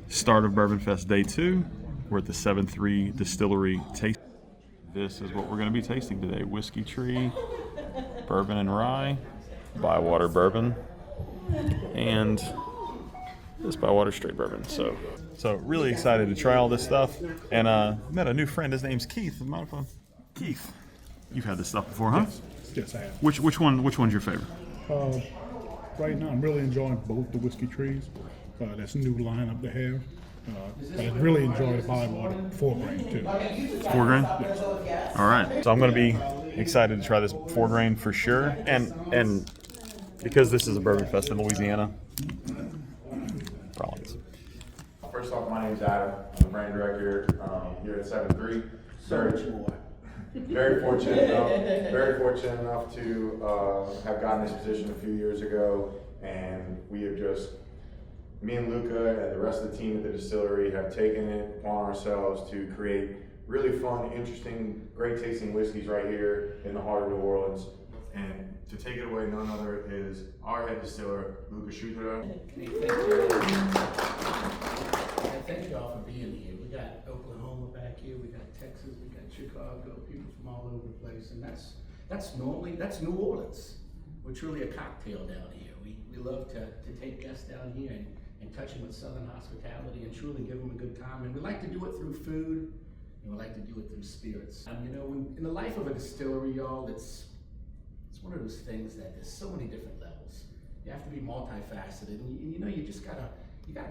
Start of Bourbon Fest Day 2. We're at the 7-3 Distillery Taste. This is what we're going to be tasting today. Whiskey Tree, Bourbon and Rye, Bywater Bourbon, and this Bywater Straight Bourbon. So really excited to try all this stuff. And met a new friend. His name's Keith. Keith, you've had this stuff before, huh? Yes, I have. Which one's your favorite? Right now, I'm really enjoying both the Whiskey Trees. That's a new lineup to have. But I really enjoy the Bywater 4 grain too. 4 grain? Yes. All right. So I'm going to be excited to try this 4 grain for sure. And because this is a Bourbon Fest in Louisiana, Rollins. First off, my name's Adam. I'm the brand director here at 7-3. Very fortunate enough to have gotten this position a few years ago, and we have just, me and Luca and the rest of the team at the distillery have taken it upon ourselves to create really fun, interesting, great tasting whiskeys right here in the heart of New Orleans. And to take it away, none other is our head distiller, Luca Schutera. Thank you all for being here. We got Oklahoma back here, we got Texas, we got Chicago, people from all over the place, and that's New Orleans. We're truly a cocktail down here. We love to take guests down here and touch them with Southern hospitality and truly give them a good time. And we like to do it through food, and we like to do it through spirits. In the life of a distillery, y'all, it's one of those things that there's so many different levels. You have to be multifaceted, and you just gotta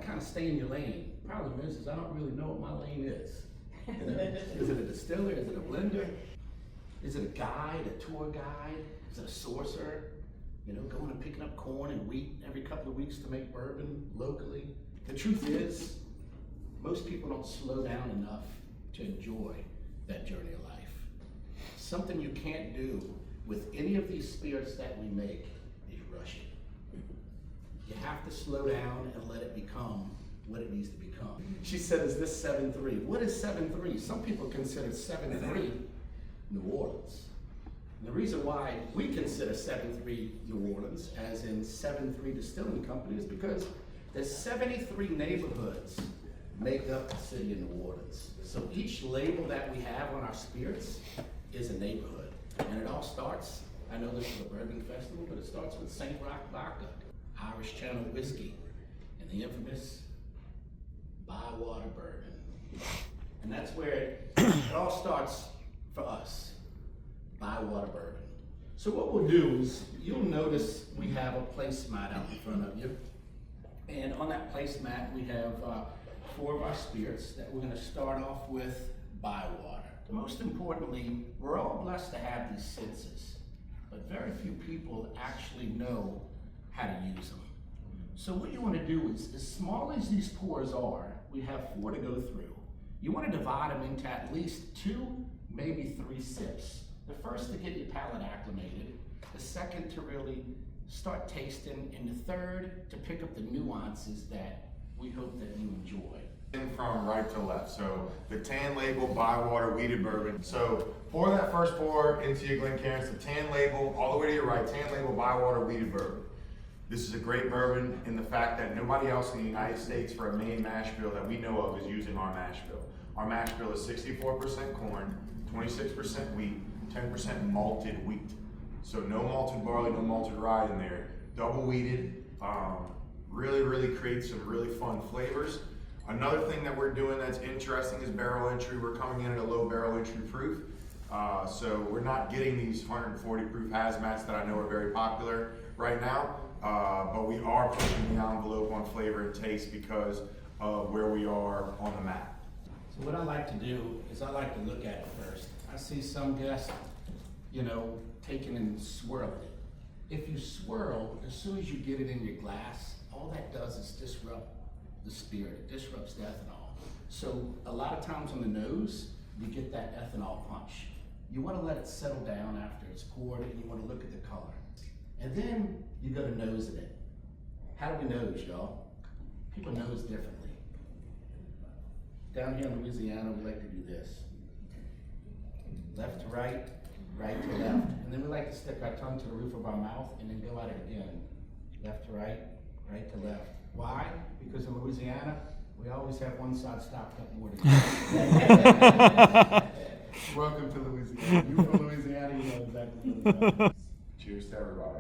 kind of stay in your lane. Problem is I don't really know what my lane is. Is it a distiller? Is it a blender? Is it a guide, a tour guide? Is it a sourcer? Going and picking up corn and wheat every couple of weeks to make bourbon locally. The truth is, most people don't slow down enough to enjoy that journey of life. Something you can't do with any of these spirits that we make is rush it. You have to slow down and let it become what it needs to become. She said, is this 7-3? What is 7-3? Some people consider 7-3 New Orleans. And the reason why we consider 7-3 New Orleans, as in 7-3 Distilling Company, is because there's 73 neighborhoods make up the city of New Orleans. So each label that we have on our spirits is a neighborhood. And it all starts, I know this is a bourbon festival, but it starts with St. Roch Vodka, Irish Channel Whiskey, and the infamous Bywater Bourbon. And that's where it all starts for us. Bywater Bourbon. So what we'll do is, you'll notice we have a placemat out in front of you. And on that placemat, we have 4 of our spirits that we're going to start off with Bywater. Most importantly, we're all blessed to have these senses, but very few people actually know how to use them. So what you want to do is, as small as these pours are, we have 4 to go through. You want to divide them into at least 2, maybe 3 sips. The first to get your palate acclimated, the second to really start tasting, and the third to pick up the nuances that we hope that you enjoy. From right to left, so the tan label Bywater Wheated Bourbon. So pour that first pour into your Glencairns, the tan label, all the way to your right, tan label Bywater Wheated Bourbon. This is a great bourbon in the fact that nobody else in the United States for a main mash bill that we know of is using our mash bill. Our mash bill is 64% corn, 26% wheat, 10% malted wheat. So no malted barley, no malted rye in there. Double wheated, really creates some really fun flavors. Another thing that we're doing that's interesting is barrel entry. We're coming in at a low barrel entry proof. So we're not getting these 140 proof hazmats that I know are very popular right now, but we are pushing the envelope on flavor and taste because of where we are on the map. So what I like to do is I like to look at it first. I see some guests, taking and swirling it. If you swirl, as soon as you get it in your glass, all that does is disrupt the spirit, it disrupts the ethanol. So a lot of times on the nose, you get that ethanol punch. You want to let it settle down after it's poured, and you want to look at the color. And then you go to nosing it. How do we nose, y'all? People nose differently. Down here in Louisiana, we like to do this. Left to right, right to left. And then we like to stick our tongue to the roof of our mouth and then go at it again. Left to right, right to left. Why? Because in Louisiana, We always have one side stocked up more than the other. Welcome to Louisiana. You from Louisiana, you know exactly what it's about. Cheers to everybody.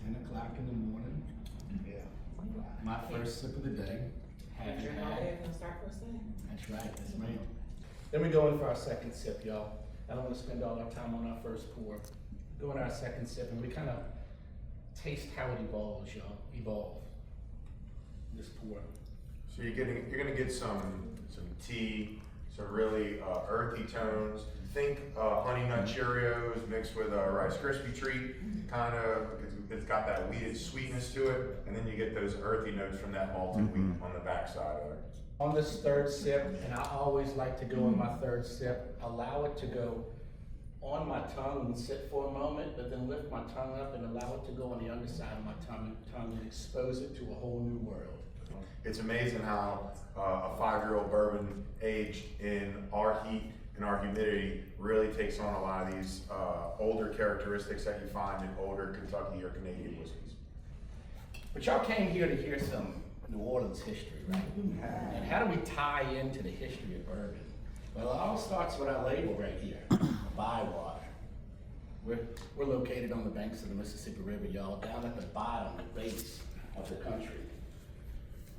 10 o'clock in the morning. Yeah. My first sip of the day. Haven't had. That's right, yes ma'am. Then we go in for our second sip, y'all. I don't want to spend all our time on our first pour. Go in our second sip and we kind of taste how it evolves, y'all. Evolve. This pour. So you're gonna get some tea, some really earthy tones. Think honey nut Cheerios mixed with a Rice Krispie treat. Kind of, it's got that weeded sweetness to it, and then you get those earthy notes from that malted wheat on the backside of it. On this third sip, and I always like to go in my third sip, allow it to go on my tongue and sit for a moment, but then lift my tongue up and allow it to go on the underside of my tongue and expose it to a whole new world. It's amazing how a 5-year-old bourbon aged in our heat and our humidity really takes on a lot of these older characteristics that you find in older Kentucky or Canadian whiskeys. But y'all came here to hear some New Orleans history, right? And how do we tie into the history of bourbon? Well, it all starts with our label right here, Bywater. We're located on the banks of the Mississippi River, y'all, down at the bottom, the base of the country.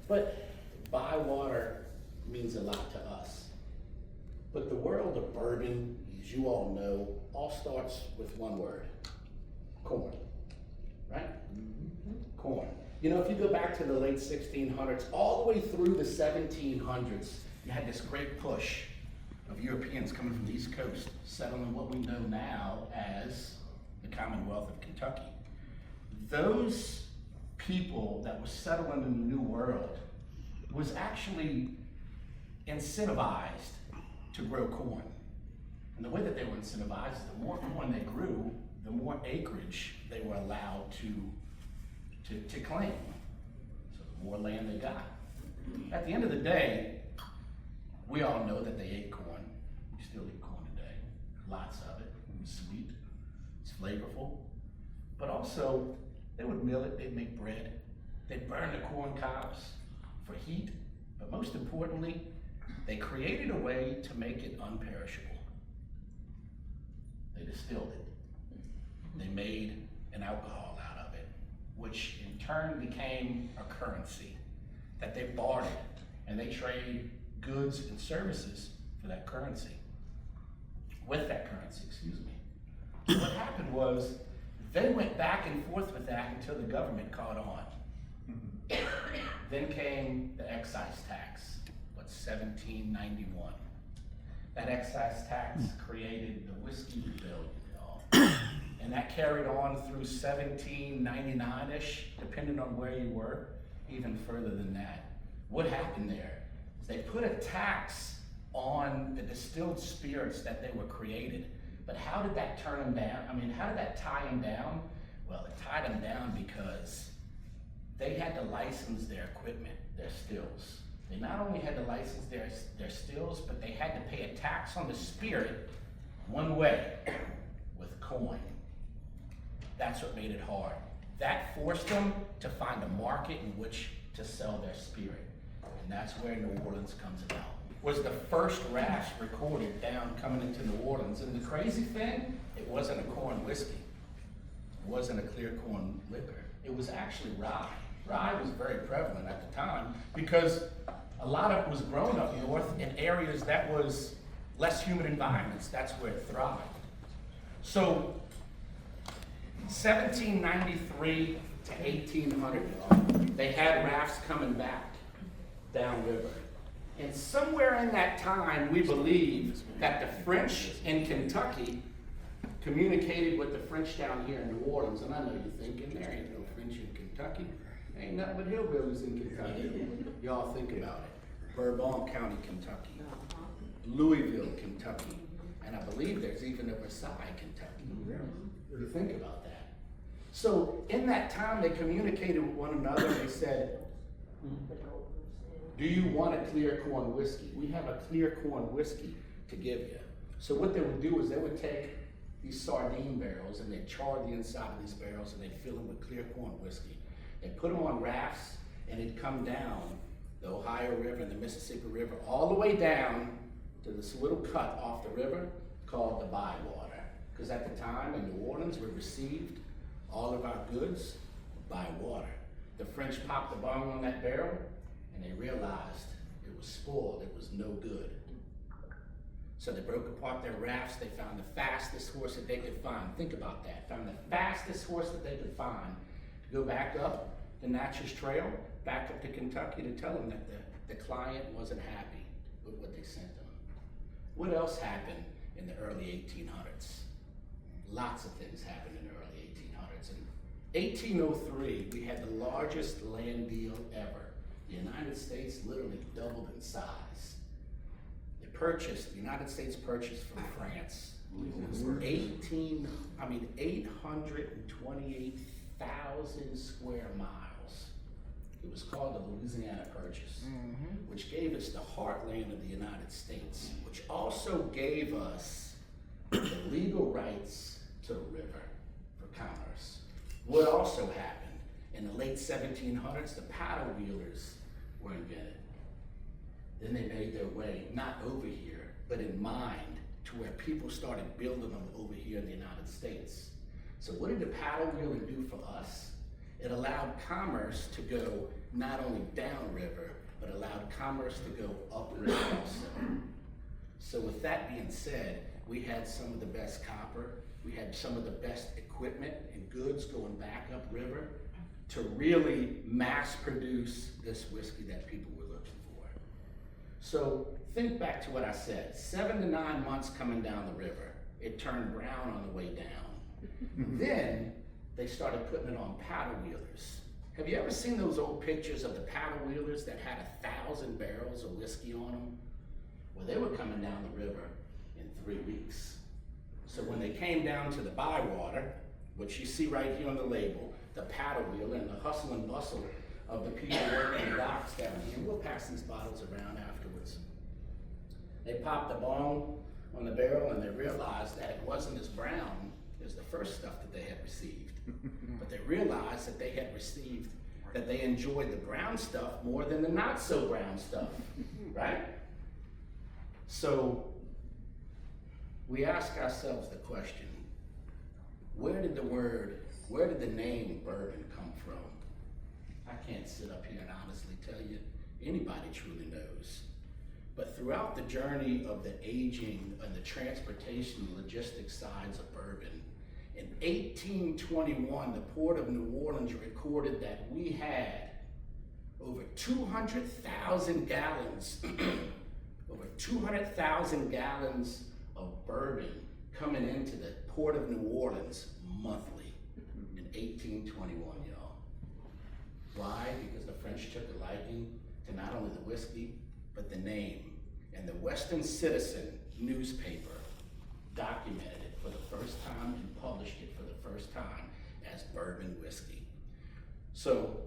But Bywater means a lot to us. But the world of bourbon, as you all know, all starts with one word, corn, right? Corn. You know, if you go back to the late 1600s, all the way through the 1700s, you had this great push of Europeans coming from the East Coast, settling what we know now as the Commonwealth of Kentucky. Those people that were settling in the New World was actually incentivized to grow corn. And the way that they were incentivized is the more corn they grew, the more acreage they were allowed to claim. So the more land they got. At the end of the day, we all know that they ate corn. We still eat corn today. Lots of it. It's sweet. It's flavorful. But also, they would mill it, they'd make bread. They'd burn the corn cobs for heat. But most importantly, they created a way to make it unperishable. They distilled it. They made an alcohol out of it, which in turn became a currency that they bartered, and they trade goods and services for that currency. With that currency, excuse me. So what happened was, they went back and forth with that until the government caught on. Then came the excise tax, 1791. That excise tax created the whiskey rebellion, y'all. And that carried on through 1799-ish, depending on where you were, even further than that. What happened there is they put a tax on the distilled spirits that they were created. But how did that turn them down? I mean, how did that tie them down? Well, it tied them down because they had to license their equipment, their stills. They not only had to license their stills, but they had to pay a tax on the spirit one way, with coin. That's what made it hard. That forced them to find a market in which to sell their spirit. And that's where New Orleans comes about. Was the first rash recorded down coming into New Orleans. And the crazy thing, it wasn't a corn whiskey. It wasn't a clear corn liquor. It was actually rye. Rye was very prevalent at the time because a lot of it was grown up north in areas that was less humid environments. That's where it thrived. So 1793 to 1800, they had rafts coming back downriver. And somewhere in that time, we believe that the French in Kentucky communicated with the French down here in New Orleans. And I know you're thinking, there ain't no French in Kentucky. There ain't nothing but hillbillies in Kentucky. Y'all think about it. Bourbon County, Kentucky. Louisville, Kentucky. And I believe there's even a Versailles, Kentucky. What do you think about that? So in that time, they communicated with one another. They said, do you want a clear corn whiskey? We have a clear corn whiskey to give you. So what they would do is they would take these sardine barrels and they'd char the inside of these barrels and they'd fill them with clear corn whiskey. They put them on rafts, and it'd come down the Ohio River and the Mississippi River, all the way down to this little cut off the river called the Bywater. Because at the time in New Orleans, we received all of our goods by water. The French popped the bung on that barrel, and they realized it was spoiled, it was no good. So they broke apart their rafts, they found the fastest horse that they could find. Think about that, found the fastest horse that they could find to go back up the Natchez Trail, back up to Kentucky to tell them that the client wasn't happy with what they sent them. What else happened in the early 1800s? Lots of things happened in the early 1800s. In 1803, we had the largest land deal ever. The United States literally doubled in size. The United States purchased from France 828,000 square miles. It was called the Louisiana Purchase, which gave us the heartland of the United States, which also gave us the legal rights to the river for commerce. What also happened in the late 1700s, the paddle wheelers were invented. Then they made their way, not over here, but in mind, to where people started building them over here in the United States. So what did the paddle wheeler do for us? It allowed commerce to go not only downriver, but allowed commerce to go upriver also. So with that being said, we had some of the best copper, we had some of the best equipment and goods going back upriver to really mass produce this whiskey that people were looking for. So think back to what I said, 7 to 9 months coming down the river. It turned brown on the way down. Then they started putting it on paddle wheelers. Have you ever seen those old pictures of the paddle wheelers that had 1,000 barrels of whiskey on them? Well, they were coming down the river in 3 weeks. So when they came down to the Bywater, which you see right here on the label, the paddle wheeler and the hustle and bustle of the people working the docks down here, and we'll pass these bottles around afterwards. They popped the bung on the barrel and they realized that it wasn't as brown as the first stuff that they had received. But they realized that they had received, that they enjoyed the brown stuff more than the not so brown stuff, right? So we ask ourselves the question, where did the name bourbon come from? I can't sit up here and honestly tell you, anybody truly knows. But throughout the journey of the aging and the transportation and logistics sides of bourbon, in 1821, the Port of New Orleans recorded that we had over 200,000 gallons, over 200,000 gallons of bourbon coming into the Port of New Orleans monthly in 1821, y'all. Why? Because the French took a liking to not only the whiskey, but the name. And the Western Citizen newspaper documented it for the first time and published it for the first time as bourbon whiskey. So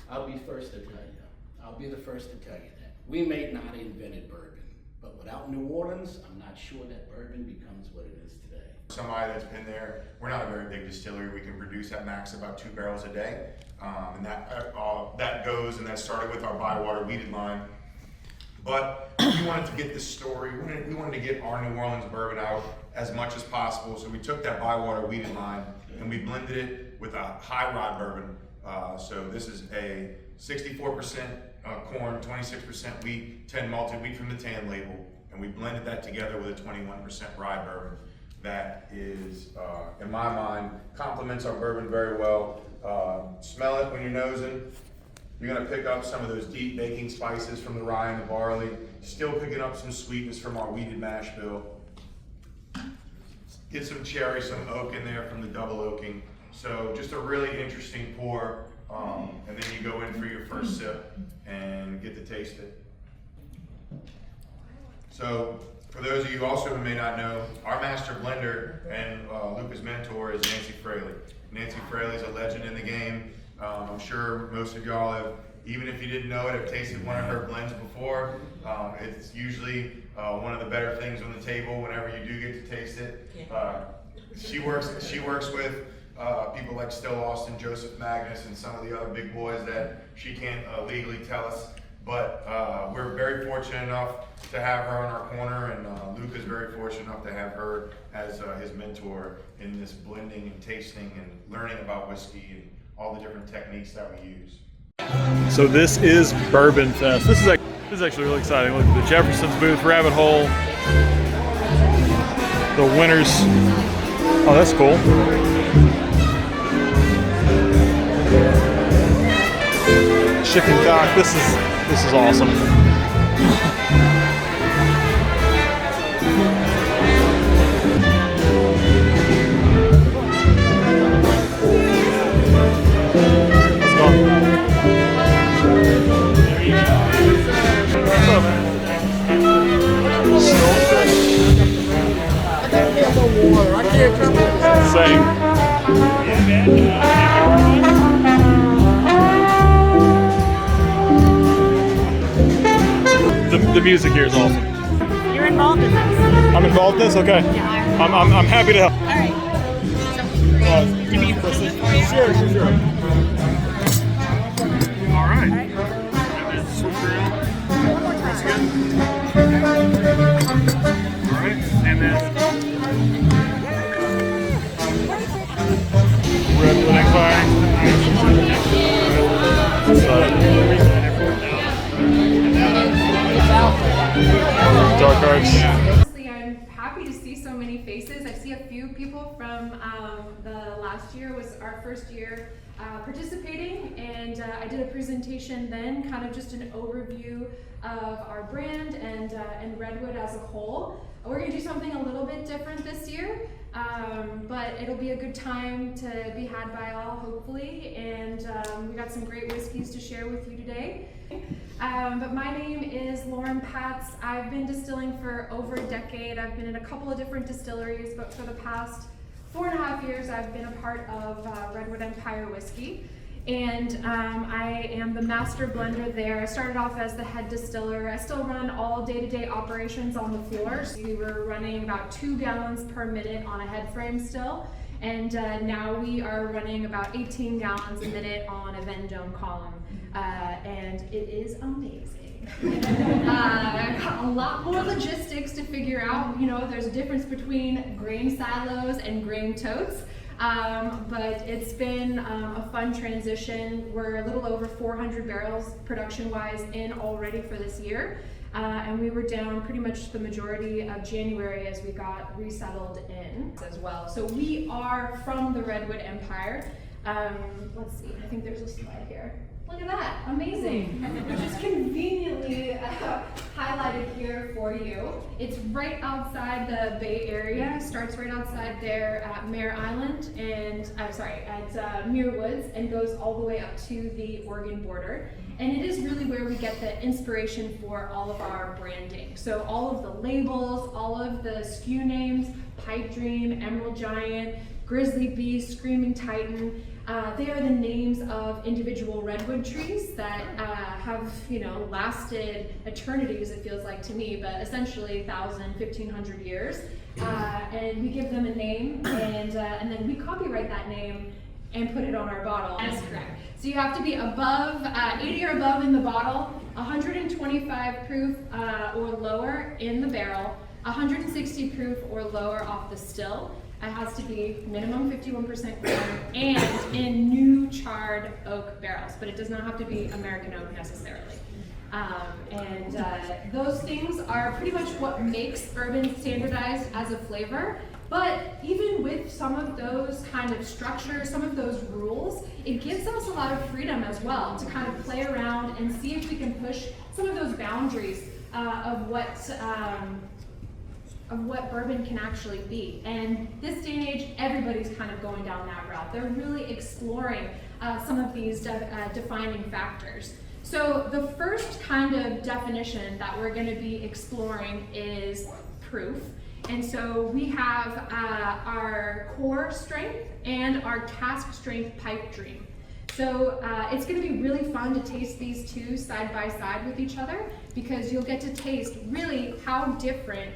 I'll be the first to tell you that. We may not have invented bourbon, but without New Orleans, I'm not sure that bourbon becomes what it is today. Somebody that's been there, we're not a very big distillery. We can produce at max about 2 barrels a day. And that goes, and that started with our Bywater weeded line. But we wanted to get this story, we wanted to get our New Orleans bourbon out as much as possible. So we took that Bywater weeded line and we blended it with a high rye bourbon. So this is a 64% corn, 26% wheat, 10 malted wheat from the tan label. And we blended that together with a 21% rye bourbon. That is, in my mind, complements our bourbon very well. Smell it when you're nosing. You're gonna pick up some of those deep baking spices from the rye and the barley. Still picking up some sweetness from our weeded mash bill. Get some cherry, some oak in there from the double oaking. So just a really interesting pour. And then you go in for your first sip and get to taste it. So for those of you also who may not know, our master blender and Luca's mentor is Nancy Fraley. Nancy Fraley is a legend in the game. I'm sure most of y'all have, even if you didn't know it, have tasted one of her blends before. It's usually one of the better things on the table whenever you do get to taste it. She works with people like Still Austin, Joseph Magnus, and some of the other big boys that she can't legally tell us. But we're very fortunate enough to have her in our corner, and Luke is very fortunate enough to have her as his mentor in this blending and tasting and learning about whiskey and all the different techniques that we use. So this is Bourbon Fest. This is actually really exciting. Look at the Jefferson's booth, Rabbit Hole, the winners. Oh, that's cool. Chicken cock. This is awesome. Let's go. What's up? Same. The music here is awesome. You're involved in this. I'm involved in this? Okay. Yeah. I'm happy to help. All right. So, give me a question for you. Sure. All right. And then switch around. That's good. All right. And then Redwood Empire. Dark arts. Honestly, I'm happy to see so many faces. I see a few people from the last year was our first year participating, and I did a presentation then, kind of just an overview of our brand and Redwood as a whole. We're going to do something a little bit different this year, but it'll be a good time to be had by all, hopefully, and we got some great whiskeys to share with you today. But my name is Lauren Patz. I've been distilling for over a decade. I've been in a couple of different distilleries, but for the past 4.5 years I've been a part of Redwood Empire whiskey. And I am the master blender there. I started off as the head distiller. I still run all day-to-day operations on the floor. So we were running about 2 gallons per minute on a head frame still. And now we are running about 18 gallons a minute on a Vendome column. And it is amazing. I've got a lot more logistics to figure out. You know, there's a difference between grain silos and grain totes. But it's been a fun transition. We're a little over 400 barrels production-wise in already for this year. And we were down pretty much the majority of January as we got resettled in as well. So we are from the Redwood Empire. Let's see, I think there's a slide here. Look at that, amazing. Which is conveniently highlighted here for you. It's right outside the Bay Area. Starts right outside there at Mare Island and, at Muir Woods, and goes all the way up to the Oregon border. And it is really where we get the inspiration for all of our branding. So all of the labels, all of the SKU names, Pipe Dream, Emerald Giant, Grizzly Beast, Screaming Titan, they are the names of individual redwood trees that have, lasted eternities, it feels like to me, but essentially 1,000, 1,500 years. And we give them a name, and then we copyright that name and put it on our bottle. That's correct. So you have to be above 80 or above in the bottle, 125 proof or lower in the barrel, 160 proof or lower off the still. It has to be minimum 51% corn and in new charred oak barrels, but it does not have to be American oak necessarily. Those things are pretty much what makes bourbon standardized as a flavor. But even with some of those kind of structures, some of those rules, it gives us a lot of freedom as well to kind of play around and see if we can push some of those boundaries of what bourbon can actually be. And this day and age, everybody's kind of going down that route. They're really exploring some of these defining factors. So the first kind of definition that we're going to be exploring is proof. And so we have our core strength and our cask strength Pipe Dream. So it's going to be really fun to taste these two side by side with each other, because you'll get to taste really how different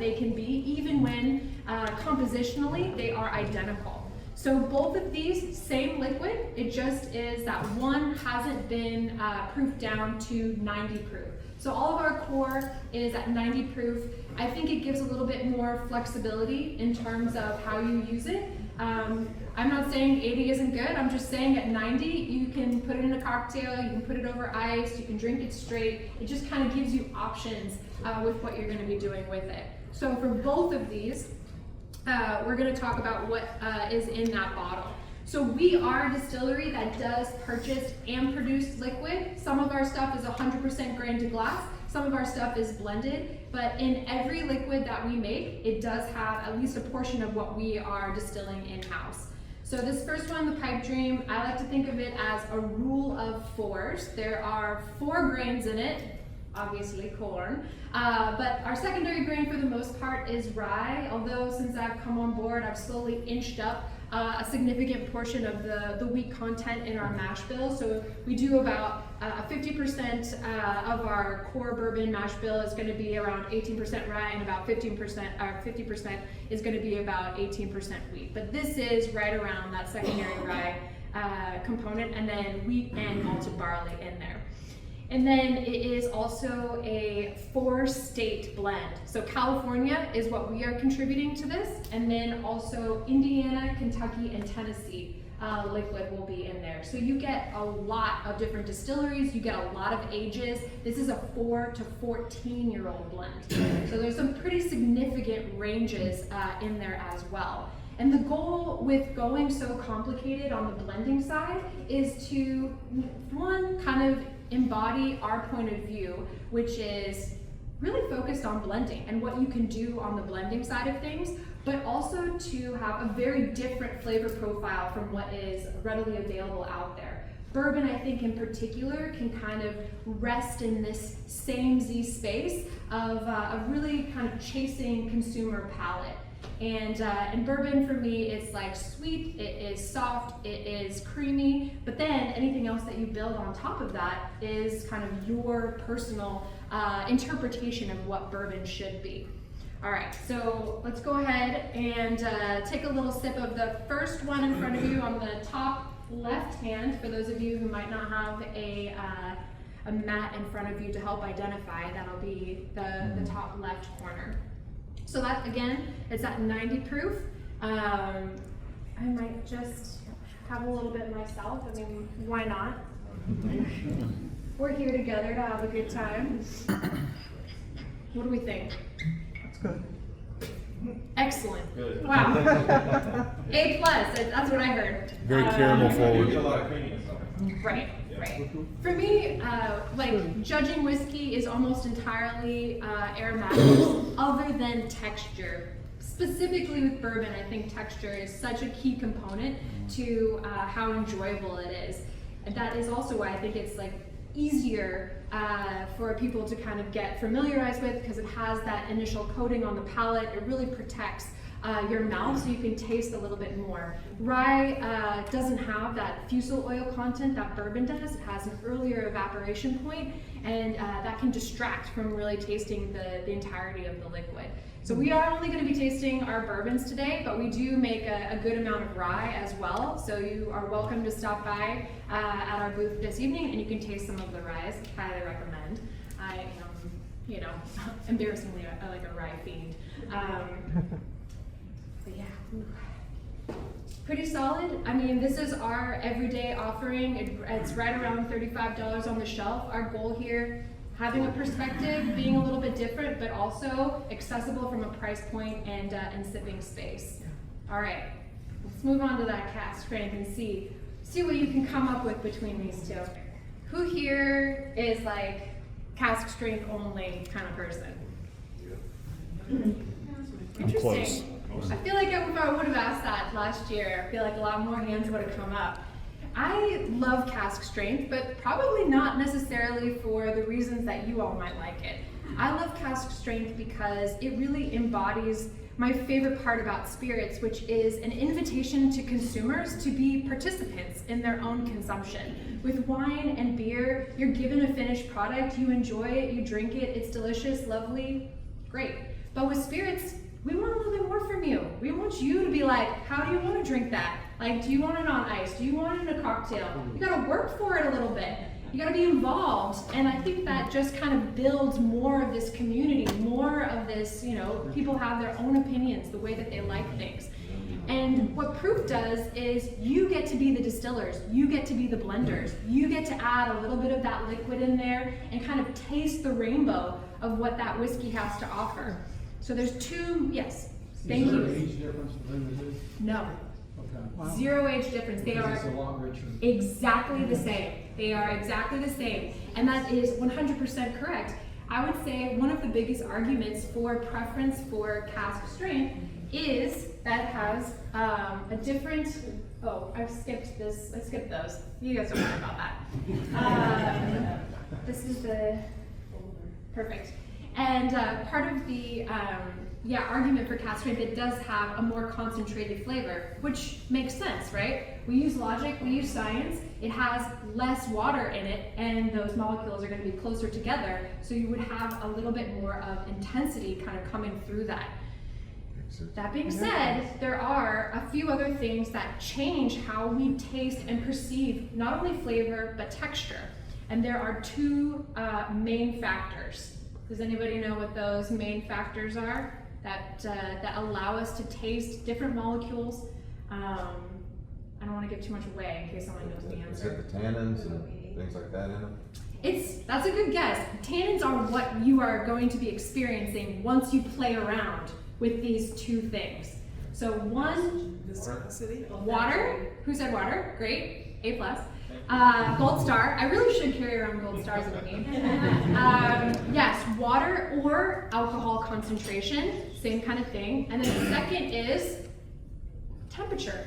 they can be, even when compositionally they are identical. So both of these, same liquid, it just is that one hasn't been proofed down to 90 proof. So all of our core is at 90 proof. I think it gives a little bit more flexibility in terms of how you use it. I'm not saying 80 isn't good, I'm just saying at 90, you can put it in a cocktail, you can put it over ice, you can drink it straight. It just kind of gives you options with what you're gonna be doing with it. So for both of these, we're gonna talk about what is in that bottle. So we are a distillery that does purchase and produce liquid. Some of our stuff is 100% grain to glass. Some of our stuff is blended, but in every liquid that we make, it does have at least a portion of what we are distilling in-house. So this first one, the Pipe Dream, I like to think of it as a rule of fours. There are 4 grains in it, obviously corn, but our secondary grain for the most part is rye, although since I've come on board, I've slowly inched up a significant portion of the wheat content in our mash bill. So we do about 50% of our core bourbon mash bill is going to be around 18% rye, and about 50% is going to be about 18% wheat. But this is right around that secondary rye component, and then wheat and malted barley in there. And then it is also a 4-state blend. So California is what we are contributing to this, and then also Indiana, Kentucky, and Tennessee liquid will be in there. So you get a lot of different distilleries, you get a lot of ages. This is a 4 to 14-year-old blend. So there's some pretty significant ranges in there as well. And the goal with going so complicated on the blending side is to, one, kind of embody our point of view, which is really focused on blending and what you can do on the blending side of things, but also to have a very different flavor profile from what is readily available out there. Bourbon, I think in particular, can kind of rest in this samey space of really kind of chasing consumer palate. And bourbon for me, it's like sweet, it is soft, it is creamy, but then anything else that you build on top of that is kind of your personal interpretation of what bourbon should be. All right, so let's go ahead and take a little sip of the first one in front of you on the top left hand. For those of you who might not have a mat in front of you to help identify, that'll be the top left corner. So that, again, it's at 90 proof. I might just have a little bit myself. I mean, why not? We're here together to have a good time. What do we think? That's good. Excellent. Good. Wow. A+, that's what I heard. Very caramel forward. Right. Right. For me, like judging whiskey is almost entirely aromatics, other than texture. Specifically with bourbon, I think texture is such a key component to how enjoyable it is. And that is also why I think it's like easier for people to kind of get familiarized with, because it has that initial coating on the palate. It really protects your mouth so you can taste a little bit more. Rye doesn't have that fusel oil content that bourbon does. It has an earlier evaporation point, and that can distract from really tasting the entirety of the liquid. So we are only going to be tasting our bourbons today, but we do make a good amount of rye as well. So you are welcome to stop by at our booth this evening, and you can taste some of the ryes. Highly recommend. I am, you know, embarrassingly, I like a rye fiend. But yeah, pretty solid. I mean, this is our everyday offering. It's right around $35 on the shelf. Our goal here, having a perspective, being a little bit different, but also accessible from a price point and sipping space. All right, let's move on to that cask strength and see what you can come up with between these two. Who here is like cask strength only kind of person? Interesting. Close. I feel like if I would have asked that last year, I feel like a lot more hands would have come up. I love cask strength, but probably not necessarily for the reasons that you all might like it. I love cask strength because it really embodies my favorite part about spirits, which is an invitation to consumers to be participants in their own consumption. With wine and beer, you're given a finished product, you enjoy it, you drink it, it's delicious, lovely, great. But with spirits, we want a little bit more from you. We want you to be like, how do you want to drink that? Like, do you want it on ice? Do you want it in a cocktail? You gotta work for it a little bit. You gotta be involved. And I think that just kind of builds more of this community, more of this, you know, people have their own opinions, the way that they like things. And what Proof does is you get to be the distillers, you get to be the blenders, you get to add a little bit of that liquid in there and kind of taste the rainbow of what that whiskey has to offer. So there's two, yes, thank you. Is there an age difference between the two? No, Okay. zero age difference. They Because are it's a lot richer. exactly the same. They are exactly the same. And that is 100% correct. I would say one of the biggest arguments for preference for cask strength is that it has a different, oh, I've skipped this, I skipped those. You guys don't worry about that. This is the, perfect. And part of the argument for cask strength, it does have a more concentrated flavor, which makes sense, right? We use logic, we use science. It has less water in it, and those molecules are going to be closer together, so you would have a little bit more of intensity kind of coming through that. That being said, there are a few other things that change how we taste and perceive not only flavor, but texture. And there are two main factors. Does anybody know what those main factors are that allow us to taste different molecules? I don't want to give too much away in case someone knows the Is answer. it the tannins and things like that in them? That's a good guess. Tannins are what you are going to be experiencing once you play around with these two things. So one, water. Who said water? Great, A+. Gold star. I really should carry around gold stars with me. Yes, water or alcohol concentration, same kind of thing. And then the second is temperature.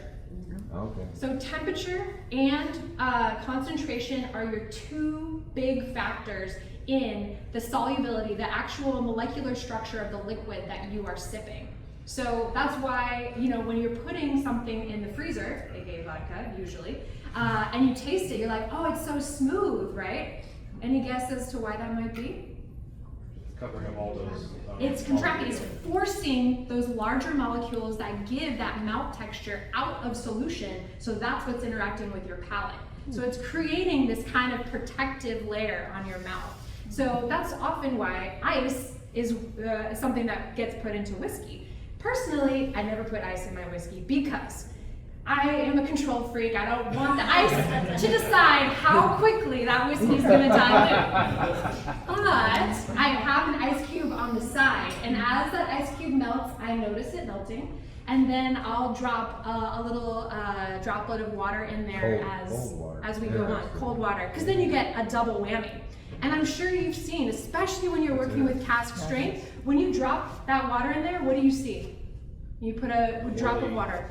Okay. So temperature and concentration are your two big factors in the solubility, the actual molecular structure of the liquid that you are sipping. So that's why, you know, when you're putting something in the freezer, aka vodka usually, and you taste it, you're like, oh, it's so smooth, right? Any guess as to why that might be? Covering up all those. It's contracting, it's forcing those larger molecules that give that mouth texture out of solution, so that's what's interacting with your palate. So it's creating this kind of protective layer on your mouth. So that's often why ice is something that gets put into whiskey. Personally, I never put ice in my whiskey because I am a control freak. I don't want the ice to decide how quickly that whiskey is going to dilute. But I have an ice cube on the side, and as that ice cube melts, I notice it melting, and then I'll drop a little droplet of water in there Cold water. as we go on, cold water, because then you get a double whammy. And I'm sure you've seen, especially when you're working with cask strength, when you drop that water in there, what do you see? You put a drop of water.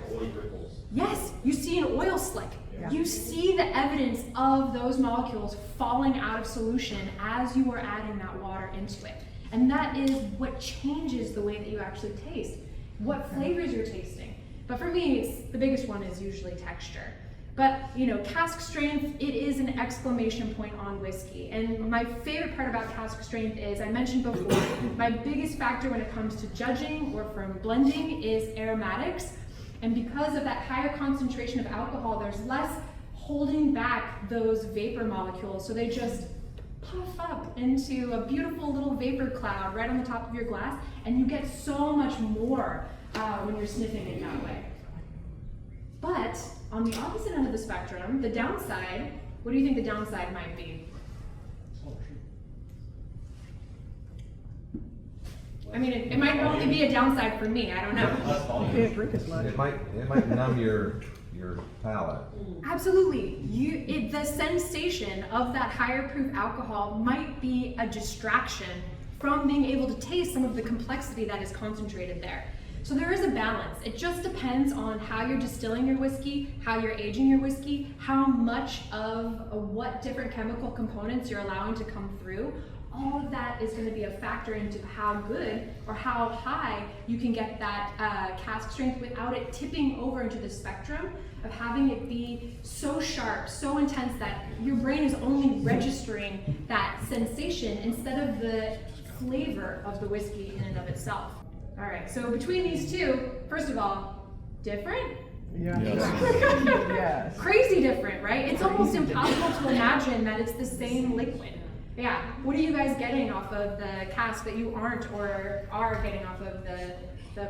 Yes, you see an oil slick. Yeah. You see the evidence of those molecules falling out of solution as you are adding that water into it. And that is what changes the way that you actually taste, what flavors you're tasting. But for me, the biggest one is usually texture. But, you know, cask strength, it is an exclamation point on whiskey. And my favorite part about cask strength is, I mentioned before, my biggest factor when it comes to judging or from blending is aromatics. And because of that higher concentration of alcohol, there's less holding back those vapor molecules. So they just puff up into a beautiful little vapor cloud right on the top of your glass. And you get so much more when you're sniffing it that way. But on the opposite end of the spectrum, the downside, what do you think the downside might be? I mean, it might only be a downside for me, I don't know. You can't drink as much. It might numb your palate. Absolutely. The sensation of that higher proof alcohol might be a distraction from being able to taste some of the complexity that is concentrated there. So there is a balance. It just depends on how you're distilling your whiskey, how you're aging your whiskey, how much of what different chemical components you're allowing to come through. All of that is going to be a factor into how good or how high you can get that cask strength without it tipping over into the spectrum of having it be so sharp, so intense that your brain is only registering that sensation instead of the flavor of the whiskey in and of itself. All right, so between these two, first of all, different, Yeah. Yes. Crazy different, right? It's almost impossible to imagine that it's the same liquid. Yeah. What are you guys getting off of the cask that you aren't or are getting off of the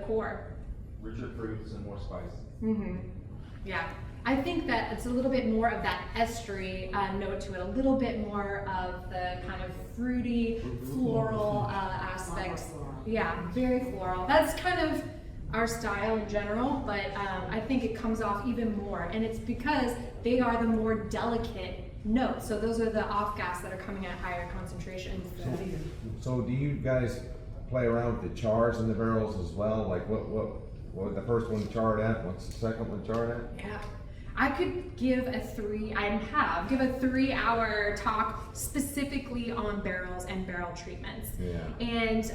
core? Richer fruits and more spice. Mm-hmm. Yeah. I think that it's a little bit more of that estery note to it, a little bit more of the kind of fruity, floral aspects. Yeah, very floral. That's kind of our style in general, but I think it comes off even more, and it's because they are the more delicate notes. So those are the off gas that are coming at higher concentrations. So do you guys play around with the chars in the barrels as well? Like what the first one charred at? What's the second one charred at? Yeah. I could give a 3-hour talk specifically on barrels and barrel treatments. Yeah. And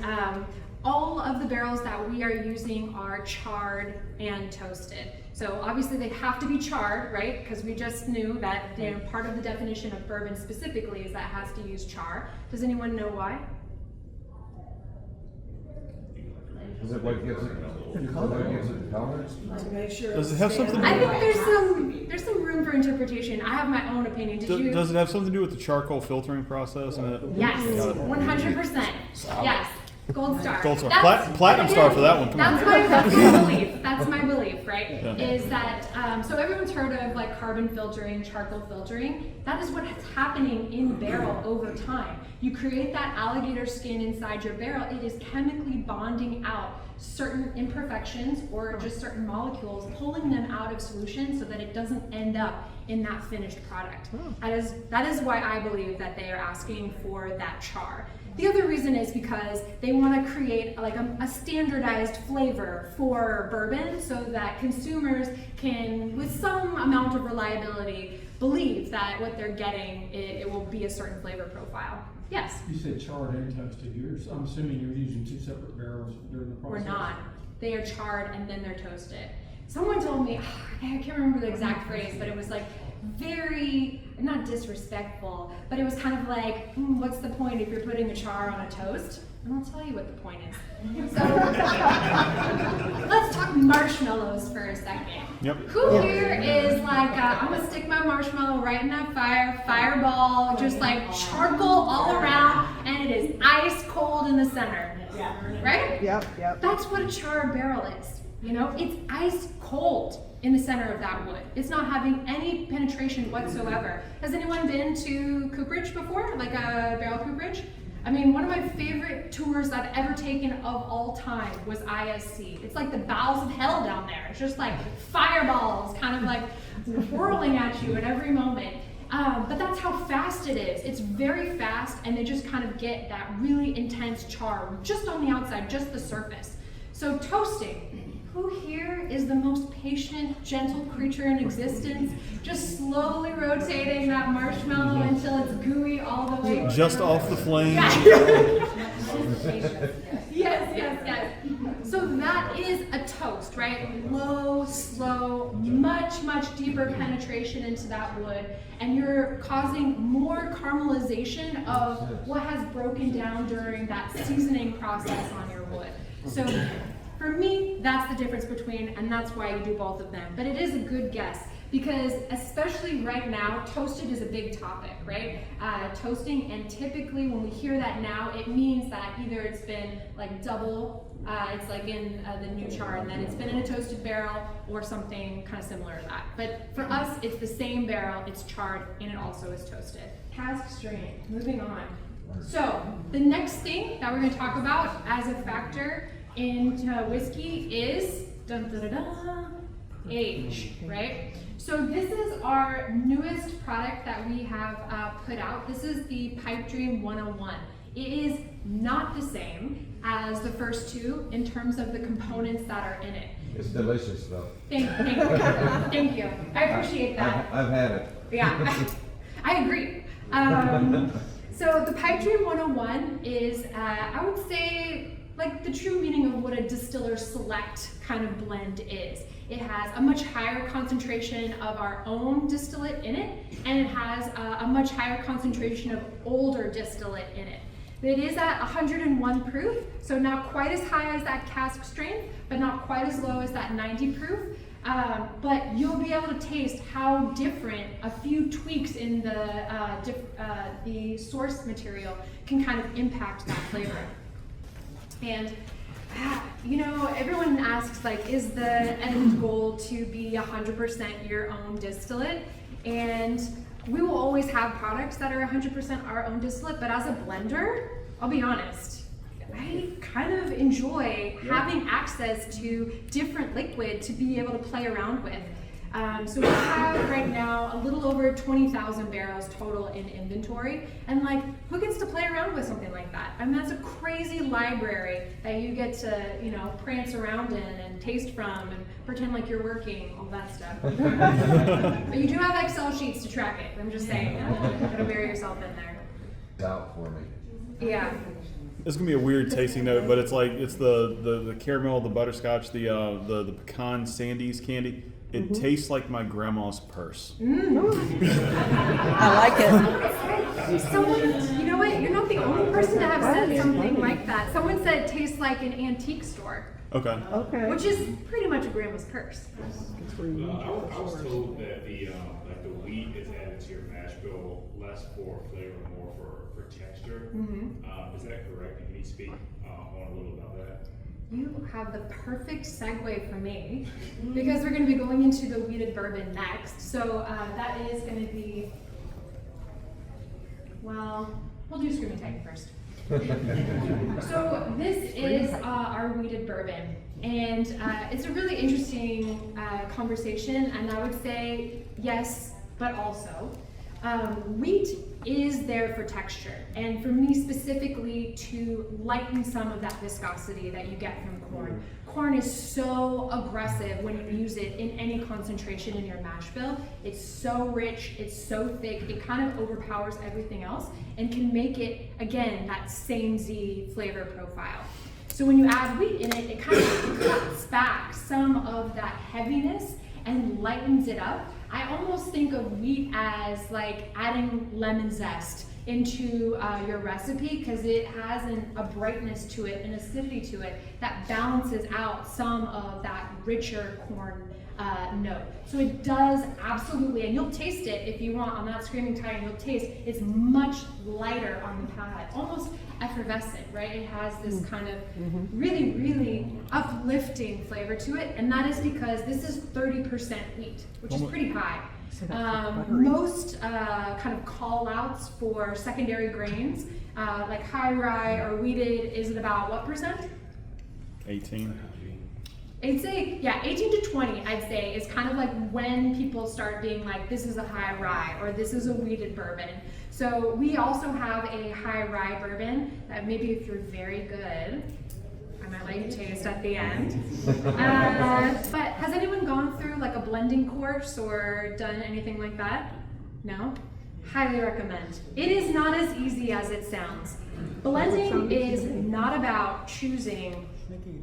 all of the barrels that we are using are charred and toasted. So obviously they have to be charred, right? Because we just knew that part of the definition of bourbon specifically is that it has to use char. Does anyone know why? Is it what gives it the color? To make sure. Does it have something to I do think there's some room for interpretation. I have my own opinion. Does it have something to do with the charcoal filtering process? Yes, 100%. Yes. Gold star. Gold star. That's- Platinum star for that one. Come That's on. my belief. That's my belief, right? Yeah. Is that so everyone's heard of like carbon filtering, charcoal filtering. That is what's happening in barrel over time. You create that alligator skin inside your barrel. It is chemically bonding out certain imperfections or just certain molecules, pulling them out of solution so that it doesn't end up in that finished product. That is why I believe that they are asking for that char. The other reason is because they want to create like a standardized flavor for bourbon so that consumers can, with some amount of reliability, believe that what they're getting, it will be a certain flavor profile. Yes? You said charred and toasted. I'm assuming you're using two separate barrels during the process. We're not. They are charred and then they're toasted. Someone told me, I can't remember the exact phrase, but it was like very, not disrespectful, but it was kind of like, what's the point if you're putting a char on a toast? And I'll tell you what the point is. So let's talk marshmallows for a second. Yep. Who here is like, I'm gonna stick my marshmallow right in that fireball, just like charcoal all around, and it is ice cold in the center. Yeah. Right? Yep. That's what a charred barrel is. You know, it's ice cold in the center of that wood. It's not having any penetration whatsoever. Has anyone been to cooperage before? Like a barrel cooperage? I mean, one of my favorite tours I've ever taken of all time was ISC. It's like the bowels of hell down there. It's just like fireballs kind of like whirling at you at every moment. But that's how fast it is. It's very fast, and they just kind of get that really intense char just on the outside, just the surface. So toasting. Who here is the most patient, gentle creature in existence? Just slowly rotating that marshmallow until it's gooey all the way. Just off the flame. Yes. So that is a toast, right? Low, slow, much deeper penetration into that wood, and you're causing more caramelization of what has broken down during that seasoning process on your wood. So for me, that's the difference between, and that's why you do both of them. But it is a good guess, because especially right now, toasted is a big topic, right? Toasting, and typically when we hear that now, it means that either it's been like double, it's like in the new char, and then it's been in a toasted barrel, or something kind of similar to that. But for us, it's the same barrel, it's charred, and it also is toasted. Cask strain, moving on. So the next thing that we're going to talk about as a factor into whiskey is age, right? So this is our newest product that we have put out. This is the Pipe Dream 101. It is not the same as the first two in terms of the components that are in it. It's delicious though. Thank you. I appreciate that. I've had it. Yeah, I agree. So the Pipe Dream 101 is, I would say, like the true meaning of what a distiller select kind of blend is. It has a much higher concentration of our own distillate in it, and it has a much higher concentration of older distillate in it. It is at 101 proof, so not quite as high as that cask strength, but not quite as low as that 90 proof. But you'll be able to taste how different a few tweaks in the source material can kind of impact that flavor. And you know, everyone asks, like, is the end goal to be 100% your own distillate? And we will always have products that are 100% our own distillate, but as a blender, I'll be honest, I kind of enjoy having access to different liquid to be able to play around with. So we have right now a little over 20,000 barrels total in inventory, and like, who gets to play around with something like that? I mean, that's a crazy library that you get to, you know, prance around in and taste from and pretend like you're working, all that stuff. But you do have Excel sheets to track it. I'm just saying, you gotta bury yourself in there. Out for me. Yeah. It's gonna be a weird tasting note, but it's like it's the caramel, the butterscotch, the pecan sandies candy. It tastes like my grandma's purse. I like it. Someone, you know what? You're not the only person to have said something like that. Someone said it tastes like an antique store, Okay. Okay. which is pretty much a grandma's purse. I was told that the wheat is added to your mash bill less for flavor, more for texture. Is that correct? Can you speak on a little about that? You have the perfect segue for me, because we're going to be going into the wheated bourbon next. So that is going to be, well, we'll do Screaming Titan first. So this is our wheated bourbon, and it's a really interesting conversation, and I would say yes, but also. Wheat is there for texture, and for me specifically to lighten some of that viscosity that you get from corn. Corn is so aggressive when you use it in any concentration in your mash bill. It's so rich, it's so thick, it kind of overpowers everything else and can make it, again, that samey flavor profile. So when you add wheat in it, it kind of cuts back some of that heaviness and lightens it up. I almost think of wheat as like adding lemon zest into your recipe, because it has a brightness to it, an acidity to it that balances out some of that richer corn note. So it does absolutely, and you'll taste it if you want on that Screaming Titan, you'll taste it's much lighter on the palate, almost effervescent, right? It has this kind of really, really uplifting flavor to it, and that is because this is 30% wheat, which is pretty high. Most kind of call outs for secondary grains, like high rye or wheated, is at about what percent? 18. I'd say, yeah, 18 to 20, I'd say, is kind of like when people start being like, this is a high rye or this is a wheated bourbon. So we also have a high rye bourbon that maybe if you're very good, I might let you taste at the end. But has anyone gone through like a blending course or done anything like that? No? Highly recommend. It is not as easy as it sounds. Blending is not about choosing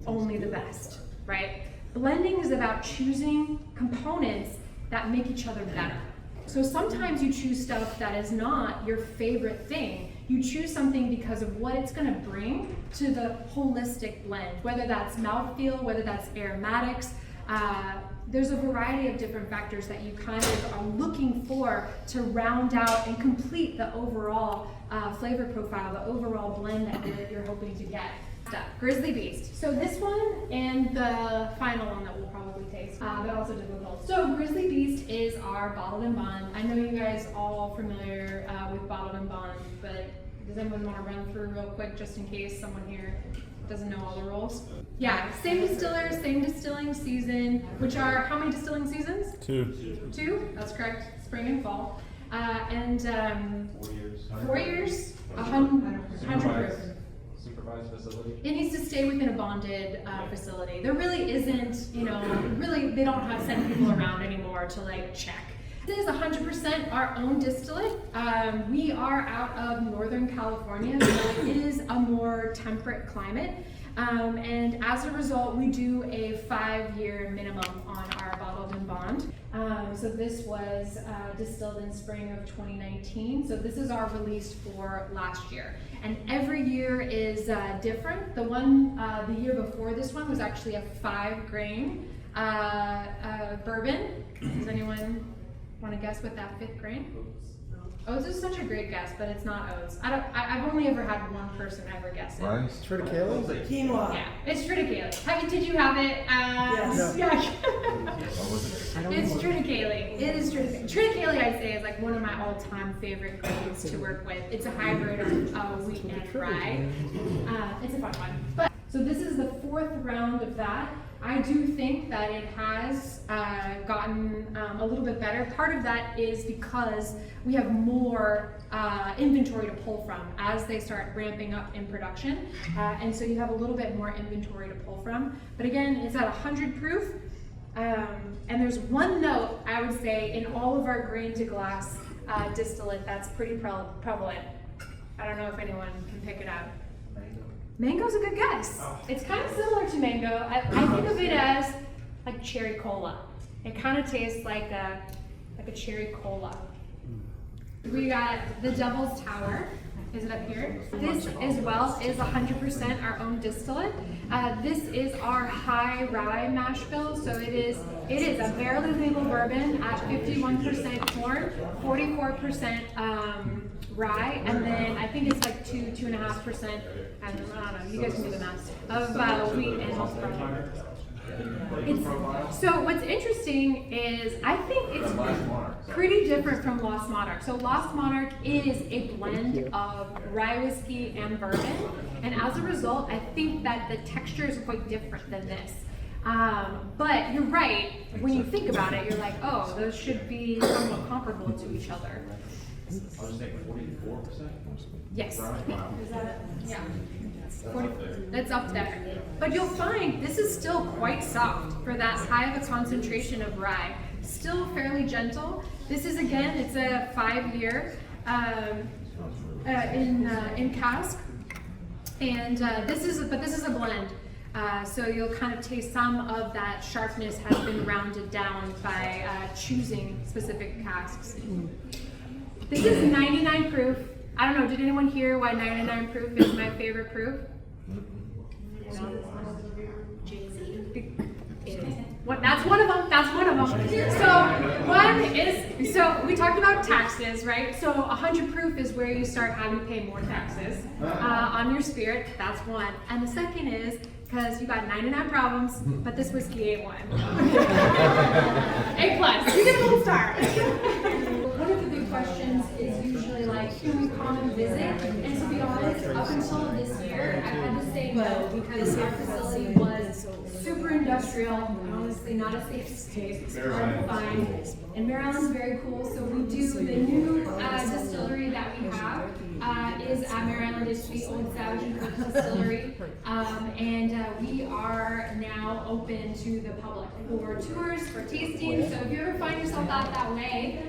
only the best, right? Blending is about choosing components that make each other better. So sometimes you choose stuff that is not your favorite thing. You choose something because of what it's gonna bring to the holistic blend, whether that's mouthfeel, whether that's aromatics. There's a variety of different factors that you kind of are looking for to round out and complete the overall flavor profile, the overall blend that you're hoping to get. Grizzly Beast. So this one and the final one that we'll probably taste, but also difficult. So Grizzly Beast is our bottled and bond. I know you guys all familiar with bottled and bond, but does anyone want to run through real quick just in case someone here doesn't know all the rules? Yeah, same distiller, same distilling season, which are how many distilling seasons? 2. 2, that's correct, spring and fall. 4 years, 100 proof. Supervised facility? It needs to stay within a bonded facility. There really isn't, really they don't have send people around anymore to like check. This is 100% our own distillate. We are out of Northern California, so it is a more temperate climate. And as a result, we do a 5-year minimum on our bottled and bond. So this was distilled in spring of 2019. So this is our release for last year. And every year is different. The year before this one was actually a 5 grain Bourbon. Does anyone want to guess what that 5th grain? Oats is such a great guess, but it's not oats. I've only ever had one person ever guess it. Rice? Triticale? Quinoa. Yeah, it's triticale. Did you have it? Yes. Yeah. What was it? It's triticale. It is triticale. Triticale, I'd say, is like one of my all-time favorite grains to work with. It's a hybrid of wheat and rye. It's a fun one. But so this is the 4th round of that. I do think that it has gotten a little bit better. Part of that is because we have more inventory to pull from as they start ramping up in production. And so you have a little bit more inventory to pull from. But again, it's at 100 proof. And there's one note, I would say, in all of our grain to glass distillate that's pretty prevalent. I don't know if anyone can pick it out. Mango's a good guess. It's kind of similar to mango. I think of it as like cherry cola. It kind of tastes like a cherry cola. We got the Devil's Tower. Is it up here? This as well is 100% our own distillate. This is our high rye mash bill. So it is a barely legal bourbon at 51% corn, 44% rye, and then I think it's like 2.5%. I don't know. You guys can do the math of wheat and malt bourbon. So what's interesting is I think it's pretty different from Lost Monarch. So Lost Monarch is a blend of rye whiskey and bourbon, and as a result, I think that the texture is quite different than this. But you're right, when you think about it, you're like, oh, those should be somewhat comparable to each other. I was saying 44%? Yes. Is that it? Yeah. 40, that's up there. But you'll find this is still quite soft for that high of a concentration of rye. Still fairly gentle. This is, again, it's a 5-year in cask. And this is a blend. So you'll kind of taste some of that sharpness has been rounded down by choosing specific casks. This is 99 proof. I don't know, did anyone hear why 99 proof is my favorite proof? That's one of them. So we talked about taxes, right? So 100 proof is where you start having to pay more taxes on your spirit. That's one. And the second is because you got 99 problems, but this whiskey ain't one. A+. You get a gold star. One of the big questions is usually like, can we come and visit? And to be honest, up until this year, I had to say no because our facility was super industrial, honestly not a safe space. It's hard to find. And Maryland's very cool, so we do the new distillery that we have is at Maryland. It's the Old Savage and Cook Distillery, and we are now open to the public for tours, for tasting. So if you ever find yourself out that way,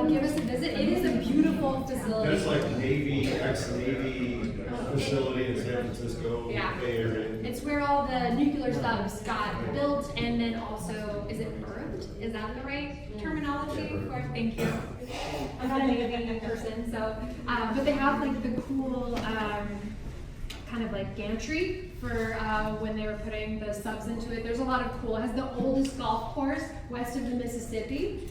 give us a visit. It is a beautiful facility. There's like Navy, ex-Navy facility in San Francisco, Yeah. Bay Area. It's where all the nuclear subs got built and then also, is it birthed? Is that the right terminology? Of course, thank you. I'm not a Navy person, so, but they have like the cool, kind of like gantry for when they were putting the subs into it. There's a lot of cool, it has the oldest golf course west of the Mississippi.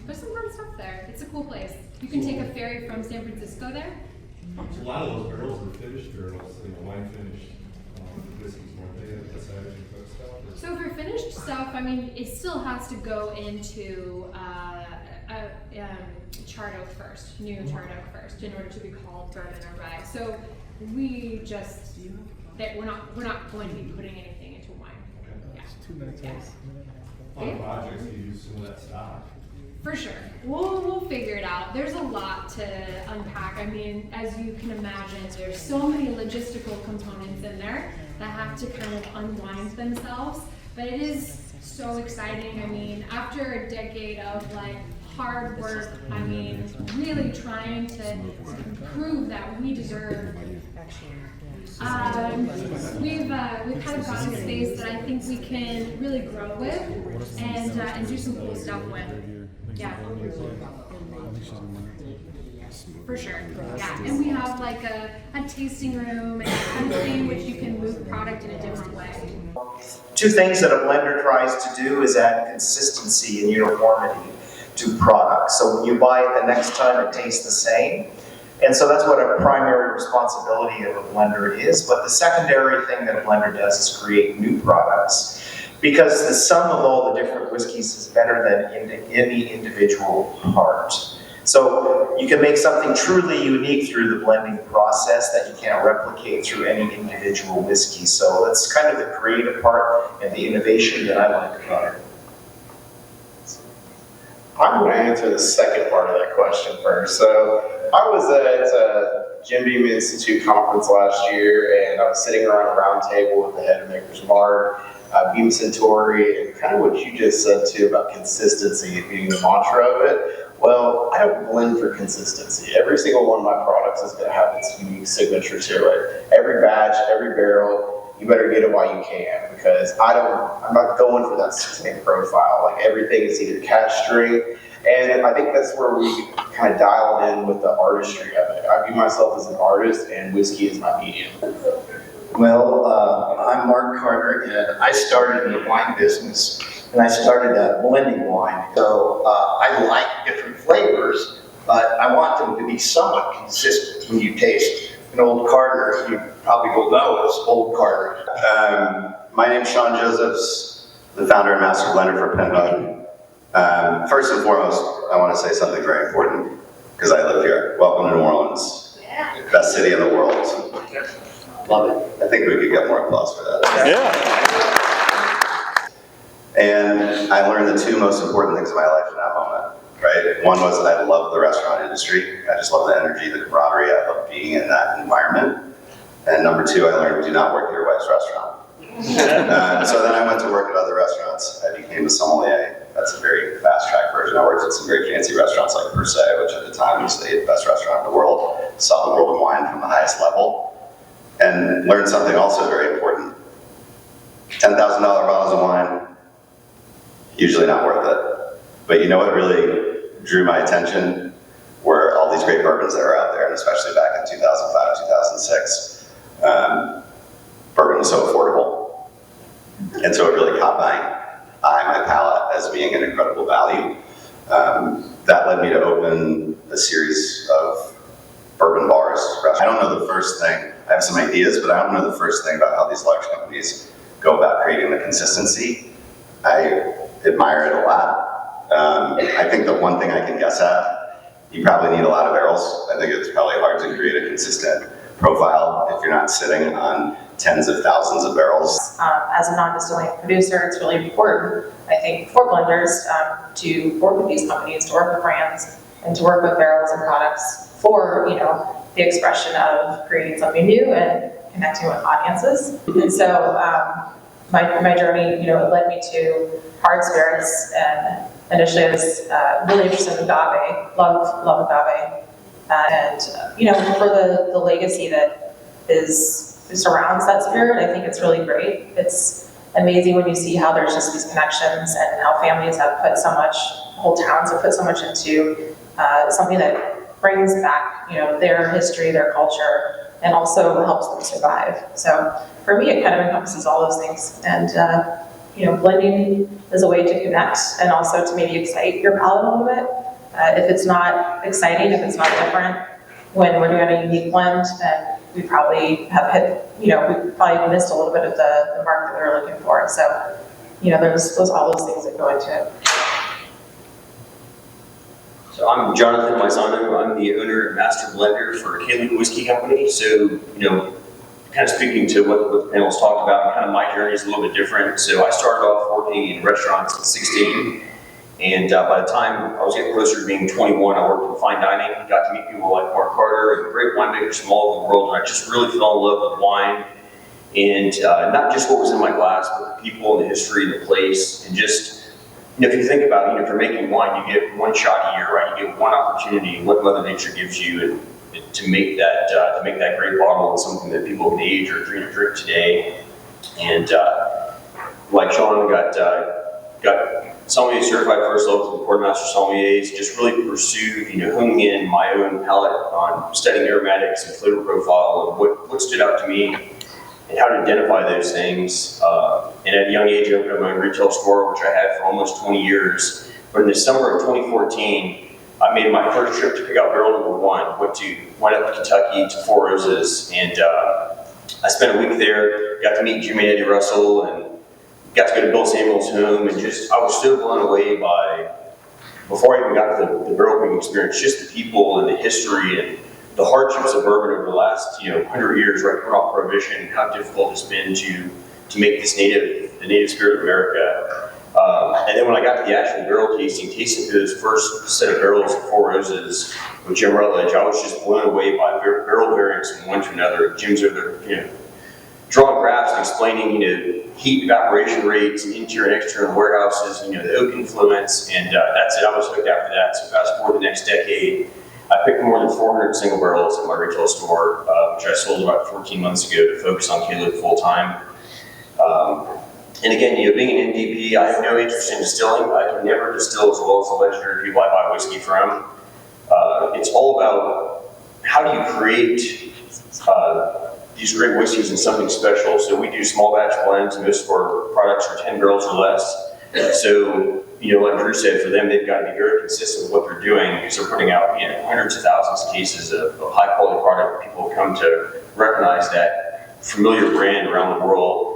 There's some fun stuff there. It's a cool place. You can take a ferry from San Francisco there. A lot of those barrels are finished barrels, wine finished whiskeys, weren't they? The Savage and Cook stuff. So for finished stuff, I mean, it still has to go into charred oak first, new charred oak first, in order to be called bourbon or rye. So we just we're not going to be putting anything into wine. Yeah. 2 minutes. On projects, you use some of that stock. For sure. We'll figure it out. There's a lot to unpack. I mean, as you can imagine, there's so many logistical components in there that have to kind of unwind themselves. But it is so exciting. I mean, after a decade of like hard work, I mean, really trying to prove that we deserve. We've kind of gotten a space that I think we can really grow with and do some cool stuff with. Yeah. For sure, yeah. And we have like a tasting room and kind of thing which you can move product in a different way. Two things that a blender tries to do is add consistency and uniformity to products. So when you buy it the next time, it tastes the same. And so that's what a primary responsibility of a blender is. But the secondary thing that a blender does is create new products. Because the sum of all the different whiskeys is better than any individual part. So you can make something truly unique through the blending process that you can't replicate through any individual whiskey. So that's kind of the creative part and the innovation that I like about it. I'm going to answer the second part of that question first. So I was at Jim Beam Institute conference last year, and I was sitting around a round table with the head of Maker's Mark, Beam Centauri, and kind of what you just said too about consistency being the mantra of it. Well, I don't blend for consistency. Every single one of my products is going to have its unique signature to it. Every batch, every barrel, you better get it while you can, because I'm not going for that same profile. Like everything is either cask strength, and I think that's where we kind of dial in with the artistry of it. I view myself as an artist, and whiskey is my medium. Well, I'm Mark Carter, and I started in the wine business, and I started blending wine. So I like different flavors, but I want them to be somewhat consistent. When you taste an Old Carter, you probably will know it's Old Carter. My name's Sean Josephs, the founder and master blender for Pinhook. First and foremost, I want to say something very important, because I live here. Welcome to New Orleans, best city in the world. Love it. I think we could get more applause for that. Yeah. And I learned the two most important things in my life in that moment, right? One was I love the restaurant industry. I just love the energy, the camaraderie. I love being in that environment. And number two, I learned do not work at your wife's restaurant. So then I went to work at other restaurants. I became a sommelier. That's a very fast track version. I worked at some very fancy restaurants like Per Se, which at the time was the best restaurant in the world. Saw the world of wine from the highest level. And learned something also very important. $10,000 bottles of wine, usually not worth it. But you know what really drew my attention were all these great bourbons that are out there, and especially back in 2005, 2006. Bourbon was so affordable. And so it really caught my palate as being an incredible value. That led me to open a series of bourbon bars. I don't know the first thing. I have some ideas, but I don't know the first thing about how these large companies go about creating the consistency. I admire it a lot. I think the one thing I can guess at, you probably need a lot of barrels. I think it's probably hard to create a consistent profile if you're not sitting on tens of thousands of barrels. As a non-distilling producer, it's really important, I think, for blenders to work with these companies, to work with brands, and to work with barrels and products for, the expression of creating something new and connecting with audiences. And so my journey, it led me to hard spirits, and initially I was really interested in agave, love agave. For the legacy that surrounds that spirit, I think it's really great. It's amazing when you see how there's just these connections and how families have put so much, whole towns have put so much into something that brings back, their history, their culture, and also helps them survive. So for me, it kind of encompasses all those things. And, blending is a way to connect and also to maybe excite your palate a little bit. If it's not exciting, if it's not different, when we're doing a unique blend, then we probably have hit, we probably missed a little bit of the mark that we were looking for. So, there's all those things that go into it. So I'm Jonathan Maisano. I'm the owner and master blender for McCauley Whiskey Company. So, kind of speaking to what the panel's talked about, kind of my journey is a little bit different. So I started off working in restaurants at 16. And by the time I was getting closer to being 21, I worked in fine dining, got to meet people like Mark Carter and great winemakers from all over the world. And I just really fell in love with wine. And not just what was in my glass, but the people and the history and the place. And just, if you think about it, if you're making wine, you get one shot a year, right? You get one opportunity, what Mother Nature gives you, and to make that great bottle and something that people can age or drink sommelier certified first level with the Quartermaster sommeliers, just really pursued, honing in my own palate on studying aromatics and flavor profile and what stood out to me and how to identify those things. And at a young age, I opened up my own retail store, which I had for almost 20 years. But in the summer of 2014, I made my first trip to pick out barrel number 1. Went up to Kentucky to Four Roses, and I spent a week there, got to meet Jimmy and Eddie Russell, and got to go to Bill Samuel's home, and I was so blown away by, before I even got to the barrel picking experience, just the people and the history and the hardships of bourbon over the last 100 years, right, coming off Prohibition, and how difficult it's been to make this the native spirit of America. And then when I got to the actual barrel tasting through this first set of barrels of Four Roses with Jim Rutledge, I was just blown away by barrel variants from one to another. Jim's over there, drawing graphs and explaining, heat evaporation rates, interior and exterior warehouses, the oak influence, and that's it. I was hooked after that. So fast forward the next decade, I picked more than 400 single barrels at my retail store, which I sold about 14 months ago to focus on Caleb full time. And again, being an NDP, I have no interest in distilling. I can never distill as well as the legendary people I buy whiskey from. It's all about how do you create these great whiskeys in something special. So we do small batch blends. Most of our products are 10 barrels or less. So, like Drew said, for them, they've got to be very consistent with what they're doing because they're putting out, hundreds of thousands of cases of high quality product. People come to recognize that familiar brand around the world.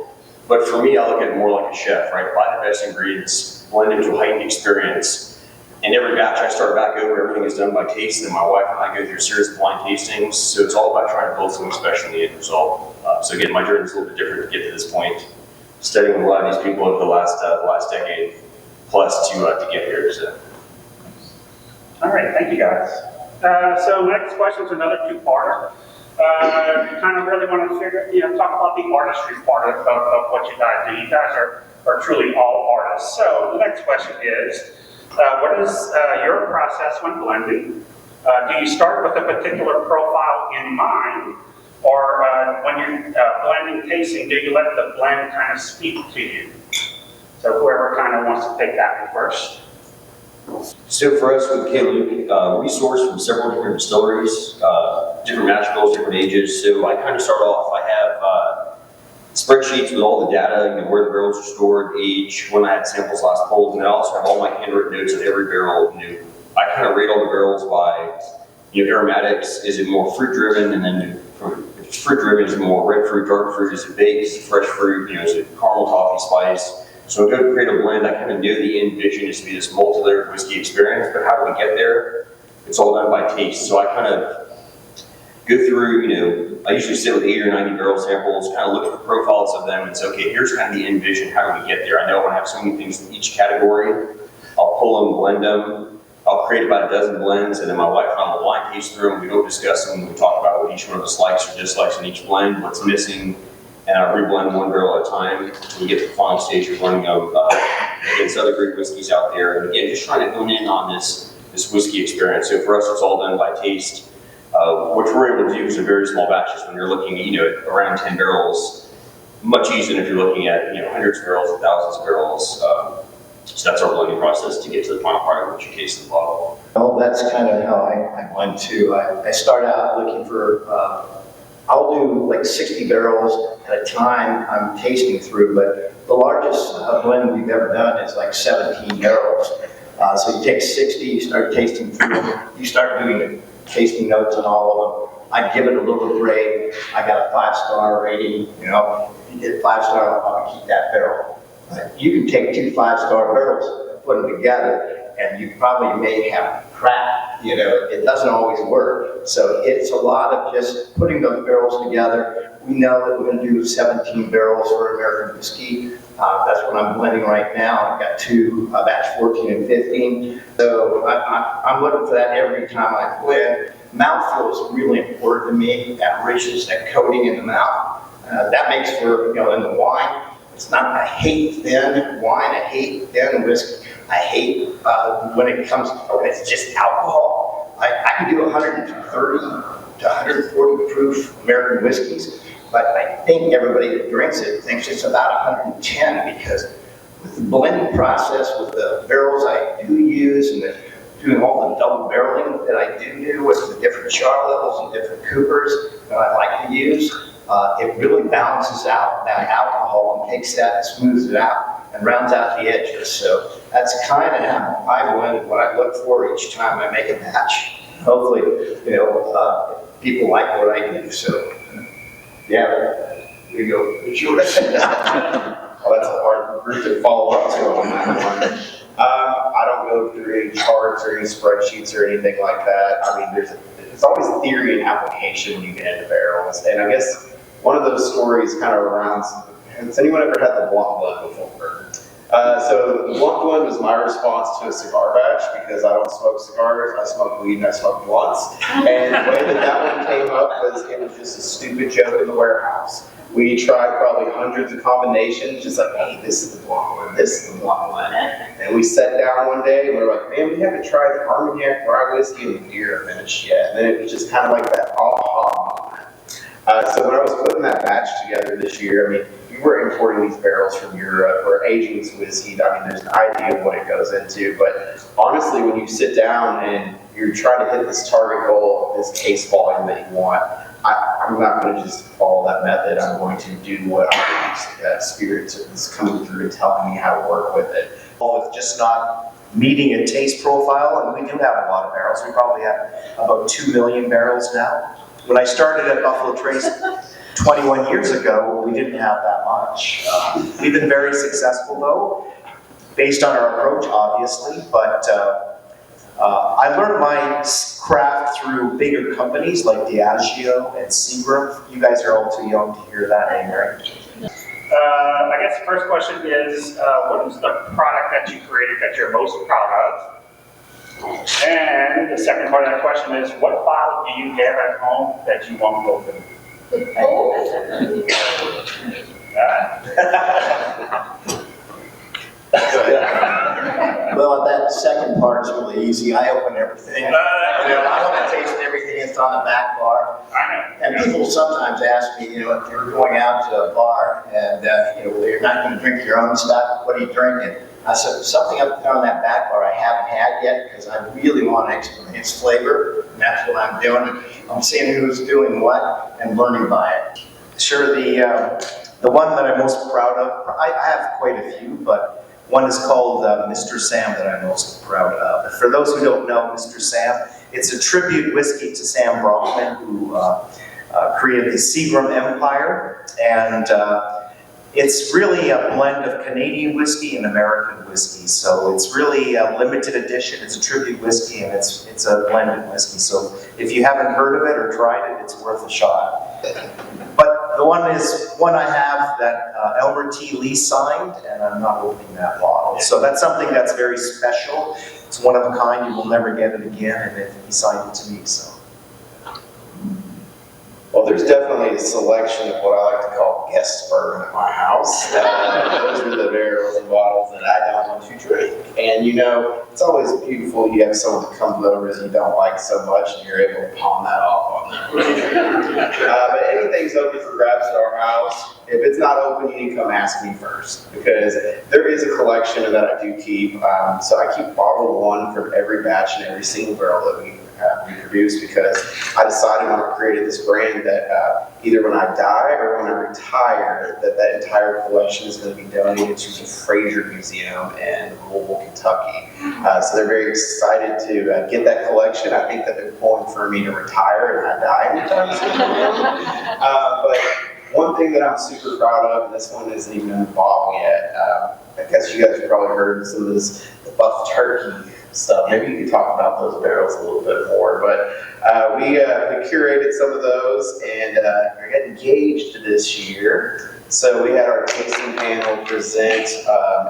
But for me, I look at it more like a chef, right? Buy the best ingredients, blend into a heightened experience. And every batch I start back over, everything is done by taste, and my wife and I go through a series of blind tastings. So it's all about trying to build something special in the end result. So again, my journey is a little bit different to get to this point. Studying with a lot of these people over the last decade plus to get here. So. All right, thank you guys. So next question is another two-parter. Kind of really want to talk about the artistry part of what you guys do. You guys are truly all artists. So the next question is, what is your process when blending? Do you start with a particular profile in mind, or when you're blending, tasting, do you let the blend kind of speak to you? So whoever kind of wants to take that one first. So for us with Caleb, we source from several different distilleries, different mash bills, different ages. So I kind of start off, I have spreadsheets with all the data, where the barrels are stored, age, when I had samples last pulled, and then I also have all my handwritten notes on every barrel. I kind of rate all the barrels by aromatics. Is it more fruit driven? And then if it's fruit driven, is it more red fruit, dark fruit? Is it baked? Is it fresh fruit? Is it caramel, toffee, spice? So I go to create a blend. I kind of knew the end vision is to be this multi-layered whiskey experience, but how do we get there? It's all done by taste. So I kind of go through, I usually sit with 80 or 90 barrel samples, kind of look at the profiles of them and say, okay, here's kind of the end vision. How do we get there? I know I want to have so many things in each category. I'll pull them, blend them. I'll create about a dozen blends, and then my wife and I will blind taste through them. We don't discuss them. We talk about what each one of us likes or dislikes in each blend, what's missing, and I reblend one barrel at a time until we get to the final stage of running them against other great whiskeys out there. And again, just trying to hone in on this whiskey experience. So for us, it's all done by taste. What we're able to do is in very small batches. When you're looking at, around 10 barrels, much easier than if you're looking at, hundreds of barrels or thousands of barrels. So that's our blending process to get to the final product, which you case in the bottle. Well, that's kind of how I blend too. I start out looking for, I'll do like 60 barrels at a time I'm tasting through, but the largest blend we've ever done is like 17 barrels. So you take 60, you start tasting through them, you start doing tasting notes on all of them. I give it a little grade. I got a 5-star rating, If you get 5-star, I'll keep that barrel. You can take 2 5-star barrels, put them together, and you probably may have crap. It doesn't always work. So it's a lot of just putting those barrels together. We know that we're going to do 17 barrels for American whiskey. That's what I'm blending right now. I've got 2, batch 14 and 15. So I'm looking for that every time I blend. Mouthfeel is really important to me. That richness, that coating in the mouth. That makes for, in the wine. It's not, I hate thin wine, I hate thin whiskey. I hate when it's just alcohol. I can do 130 to 140 proof American whiskeys, but I think everybody that drinks it thinks it's about 110 because with the blending process, with the barrels I do use, and doing all the double barreling that I do with the different char levels and different coopers that I like to use, it really balances out that alcohol and takes that and smooths it out and rounds out the edges. So that's kind of how I blend what I look for each time I make a batch. Hopefully, people like what I do. So, yeah, there you go. It's yours. Well, that's a hard group to follow up to on that one. I don't go through any charts or any spreadsheets or anything like that. I mean, there's always theory and application when you get into barrels. And I guess one of those stories kind of rounds, has anyone ever had the blunt blend before? So the blunt blend was my response to a cigar batch because I don't smoke cigars, I smoke weed and I smoke blunts. And the way that one came up was it was just a stupid joke in the warehouse. We tried probably hundreds of combinations, just like, hey, this is the blunt one, this is the blunt one. And we sat down one day and we were like, man, we haven't tried the Armagnac rye whiskey and the beer finished yet. And then it was just kind of like that aha moment. So when I was putting that batch together this year, I mean, we were importing these barrels from Europe or aging this whiskey. I mean, there's an idea of what it goes into, but honestly, when you sit down and you're trying to hit this target goal, this case volume that you want, I'm not going to just follow that method. I'm going to do what our spirit is coming through and telling me how to work with it. With just not meeting a taste profile, and we do have a lot of barrels. We probably have about 2 million barrels now. When I started at Buffalo Trace 21 years ago, we didn't have that much. We've been very successful though, based on our approach, obviously, but I learned my craft through bigger companies like Diageo and Seagram. You guys are all too young to hear that name, right? I guess the first question is, what is the product that you created that you're most proud of? And the second part of that question is, what bottle do you have at home that you won't open? Well, that second part is really easy. I open everything. I don't taste everything that's on the back bar. And people sometimes ask me, if you're going out to a bar and you're not going to drink your own stuff, what are you drinking? I said, something up there on that back bar I haven't had yet because I really want to experience flavor, and that's what I'm doing. I'm seeing who's doing what and learning by it. Sure, the one that I'm most proud of, I have quite a few, but one is called Mr. Sam that I'm most proud of. For those who don't know Mr. Sam, it's a tribute whiskey to Sam Brockman, who created the Seagram Empire, and it's really a blend of Canadian whiskey and American whiskey. So it's really a limited edition. It's a tribute whiskey, and it's a blended whiskey. So if you haven't heard of it or tried it, it's worth a shot. But the one I have that Elmer T. Lee signed, and I'm not opening that bottle. So that's something that's very special. It's one of a kind. You will never get it again, and he signed it to me. So. Well, there's definitely a selection of what I like to call guest bourbon at my house. Those are the barrels and bottles that I don't want to drink. And it's always beautiful. You have someone that comes over that you don't like so much, and you're able to pawn that off on them. But anything's open for grabs at our house. If it's not open, you need to come ask me first, because there is a collection that I do keep. So I keep bottle one from every batch and every single barrel that we produce, because I decided when I created this brand that either when I die or when I retire, that entire collection is going to be donated to the Fraser Museum in Louisville, Kentucky. So they're very excited to get that collection. I think that they're pulling for me to retire and I die anytime soon. But one thing that I'm super proud of, and this one isn't even in the bottle yet, I guess you guys have probably heard some of this, the buff turkey stuff. Maybe you could talk about those barrels a little bit more, but we curated some of those and we got engaged this year. So we had our tasting panel present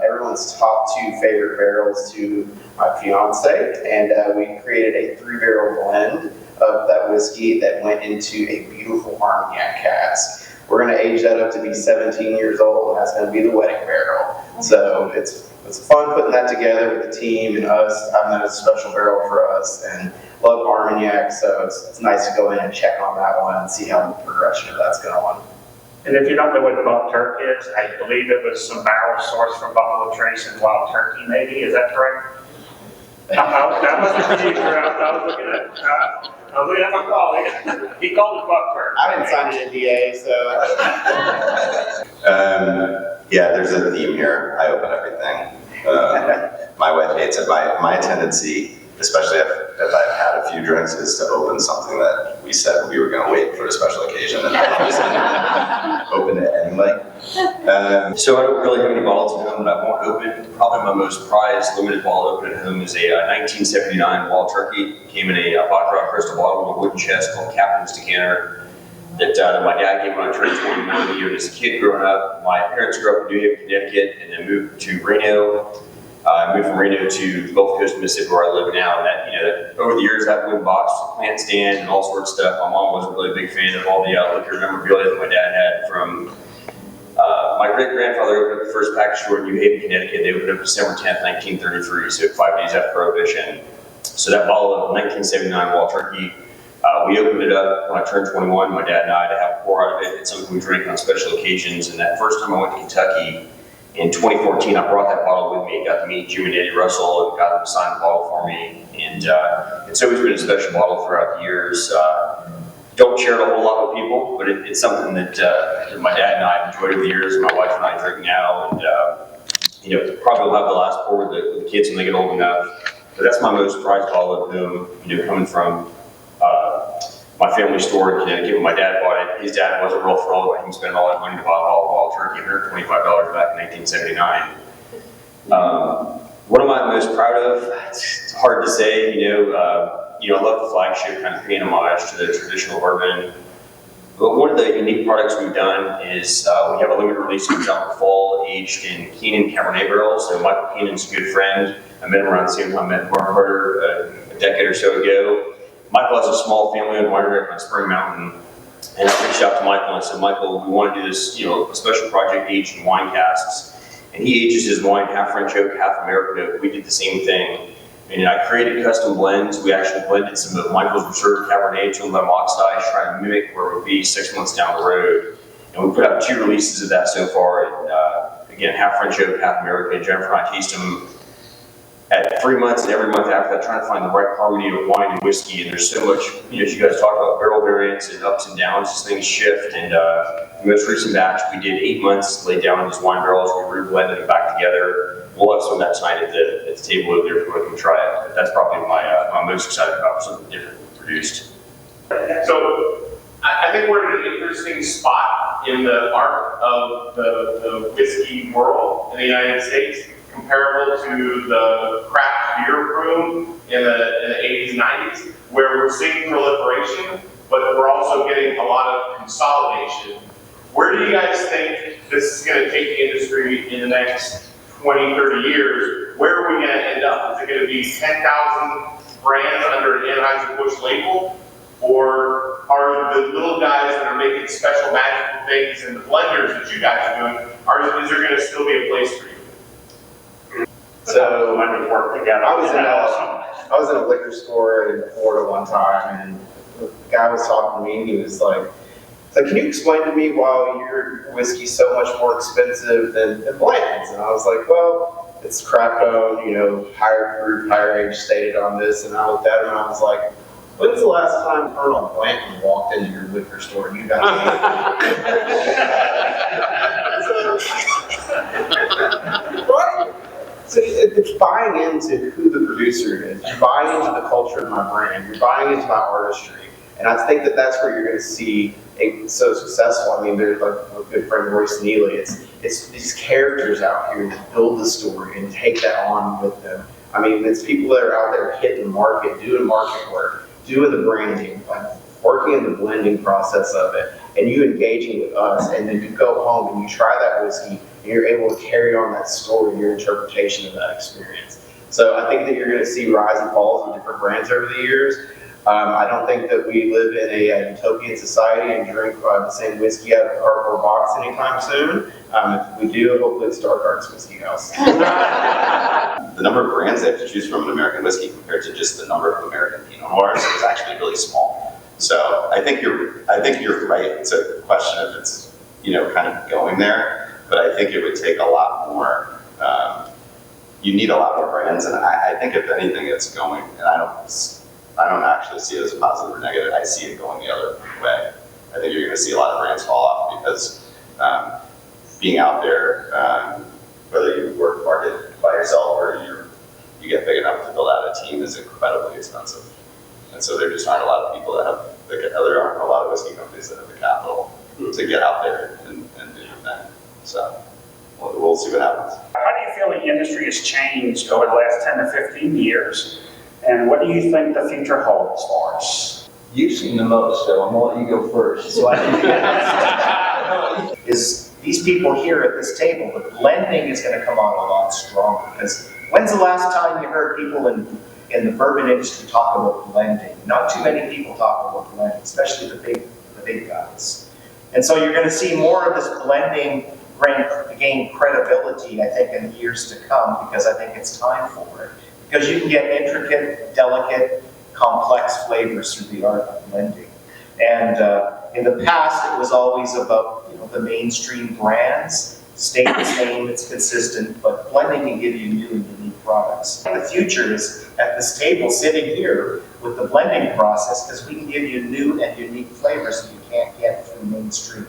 everyone's top 2 favorite barrels to my fiance, and we created a 3-barrel blend of that whiskey that went into a beautiful Armagnac cask. We're going to age that up to be 17 years old, and that's going to be the wedding barrel. So it's fun putting that together with the team and us having that as a special barrel for us, and love Armagnac, so it's nice to go in and check on that one and see how the progression of that's going. And if you don't know what Buck Turk is, I believe it was some barrels sourced from Buffalo Trace and Wild Turkey, maybe, is that correct? That wasn't me, I was looking at McCauley. He called it Buck Turk. I didn't sign an NDA, so. Yeah, there's a theme here. I open everything. My wife hates it. My tendency, especially if I've had a few drinks, is to open something that we said we were going to wait for a special occasion, and I open it anyway. So I don't really have any bottles at home that I won't open. Probably my most prized limited bottle open at home is a 1979 Wild Turkey. Came in a baccarat crystal bottle with a wooden chest called Captain's Decanter that my dad gave when I turned 21. He was a kid growing up. My parents grew up in New Haven, Connecticut, and then moved to Reno. I moved from Reno to the Gulf Coast of Mississippi, where I live now. And that, over the years, that wooden box, plant stand, and all sorts of stuff. My mom wasn't really a big fan of all the liquor memorabilia that my dad had from. My great-grandfather opened up the first package store in New Haven, Connecticut. They opened up December 10th, 1933, so 5 days after Prohibition. So that bottle of 1979 Wild Turkey, we opened it up when I turned 21, my dad and I, to have a pour out of it. It's something we drink on special occasions. And that first time I went to Kentucky in 2014, I brought that bottle with me. Got to meet Jim and Eddie Russell and got them to sign the bottle for me. And it's always been a special bottle throughout the years. Don't share it a whole lot with people, but it's something that my dad and I have enjoyed over the years. My wife and I drink now, and probably will have the last pour with the kids when they get old enough. But that's my most prized bottle of them, coming from my family store in Connecticut. When my dad bought it, his dad wasn't real thrilled about him spending all that money to buy a bottle of Wild Turkey, $125 back in 1979. What am I most proud of? It's hard to say. I love the flagship kind of paying homage to the traditional bourbon. But one of the unique products we've done is we have a limited release comes out in the fall, aged in Keenan Cabernet barrels. So Michael Keenan's a good friend. I met him around the same time I met Mark Carter a decade or so ago. Michael has a small family-owned winery up on Spring Mountain, and I reached out to Michael and I said, Michael, we want to do this, a special project aged in wine casks. And he ages his wine half French oak, half American oak. We did the same thing. And I created custom blends. We actually blended some of Michael's reserve Cabernet to lemon oxide, trying to mimic where it would be 6 months down the road. And we put out 2 releases of that so far. And again, half French oak, half American. Jennifer and I taste them at 3 months and every month after that, trying to find the right harmony of wine and whiskey. And there's so much, as you guys talk about barrel variants and ups and downs, as things shift. And the most recent batch, we did 8 months, laid down in these wine barrels, we re-blended them back together. We'll have some of that tonight at the table over there if you want to come try it. But that's probably my most excited about, something different produced. So I think we're in an interesting spot in the arc of the whiskey world in the United States, comparable to the craft beer boom in the 80s and 90s, where we're seeing proliferation, but we're also getting a lot of consolidation. Where do you guys think this is going to take the industry in the next 20, 30 years? Where are we going to end up? Is it going to be 10,000 brands under an Anheuser-Busch label? Or are the little guys that are making special magical things and the blenders that you guys are doing, is there going to still be a place for you? So I was in a liquor store in Florida one time, and the guy was talking to me, and he was like, can you explain to me why your whiskey's so much more expensive than Blanton's? And I was like, well, it's craft owned, higher proof, higher age stated on this. And I looked at him and I was like, when's the last time Colonel Blanton walked into your liquor store and you guys right? So it's buying into who the producer is. You're buying into the culture of my brand. You're buying into my artistry. And I think that that's where you're going to see it so successful. I mean, there's like a good friend, Royce Neely. It's these characters out here that build the story and take that on with them. I mean, it's people that are out there hitting the market, doing market work, doing the branding, like working in the blending process of it, and you engaging with us, and then you go home and you try that whiskey, and you're able to carry on that story, your interpretation of that experience. So I think that you're going to see rise and falls of different brands over the years. I don't think that we live in a utopian society and drink the same whiskey out of a cardboard box anytime soon. If we do, hopefully it's Dark Whiskey House. The number of brands they have to choose from in American whiskey compared to just the number of American Pinot Noirs is actually really small. So I think you're right. It's a question of it's kind of going there. But I think it would take a lot more. You need a lot more brands, and I think if anything, it's going. And I don't actually see it as a positive or negative. I see it going the other way. I think you're going to see a lot of brands fall off because being out there, whether you work market by yourself or you get big enough to build out a team, is incredibly expensive. And so there just aren't a lot of people that have, there aren't a lot of whiskey companies that have the capital to get out there and do the thing. So we'll see what happens. How do you feel the industry has changed over the last 10 to 15 years? And what do you think the future holds for us? You've seen the most, so I'm gonna let you go first. So is these people here at this table, but blending is going to come on a lot stronger. Because when's the last time you heard people in the bourbon industry talk about blending? Not too many people talk about blending, especially the big guys. And so you're going to see more of this blending gain credibility, I think, in the years to come, because I think it's time for it. Because you can get intricate, delicate, complex flavors through the art of blending. And in the past, it was always about the mainstream brands. Stay the same, it's consistent, but blending can give you new and unique products. The future is at this table sitting here with the blending process, because we can give you new and unique flavors that you can't get through mainstream.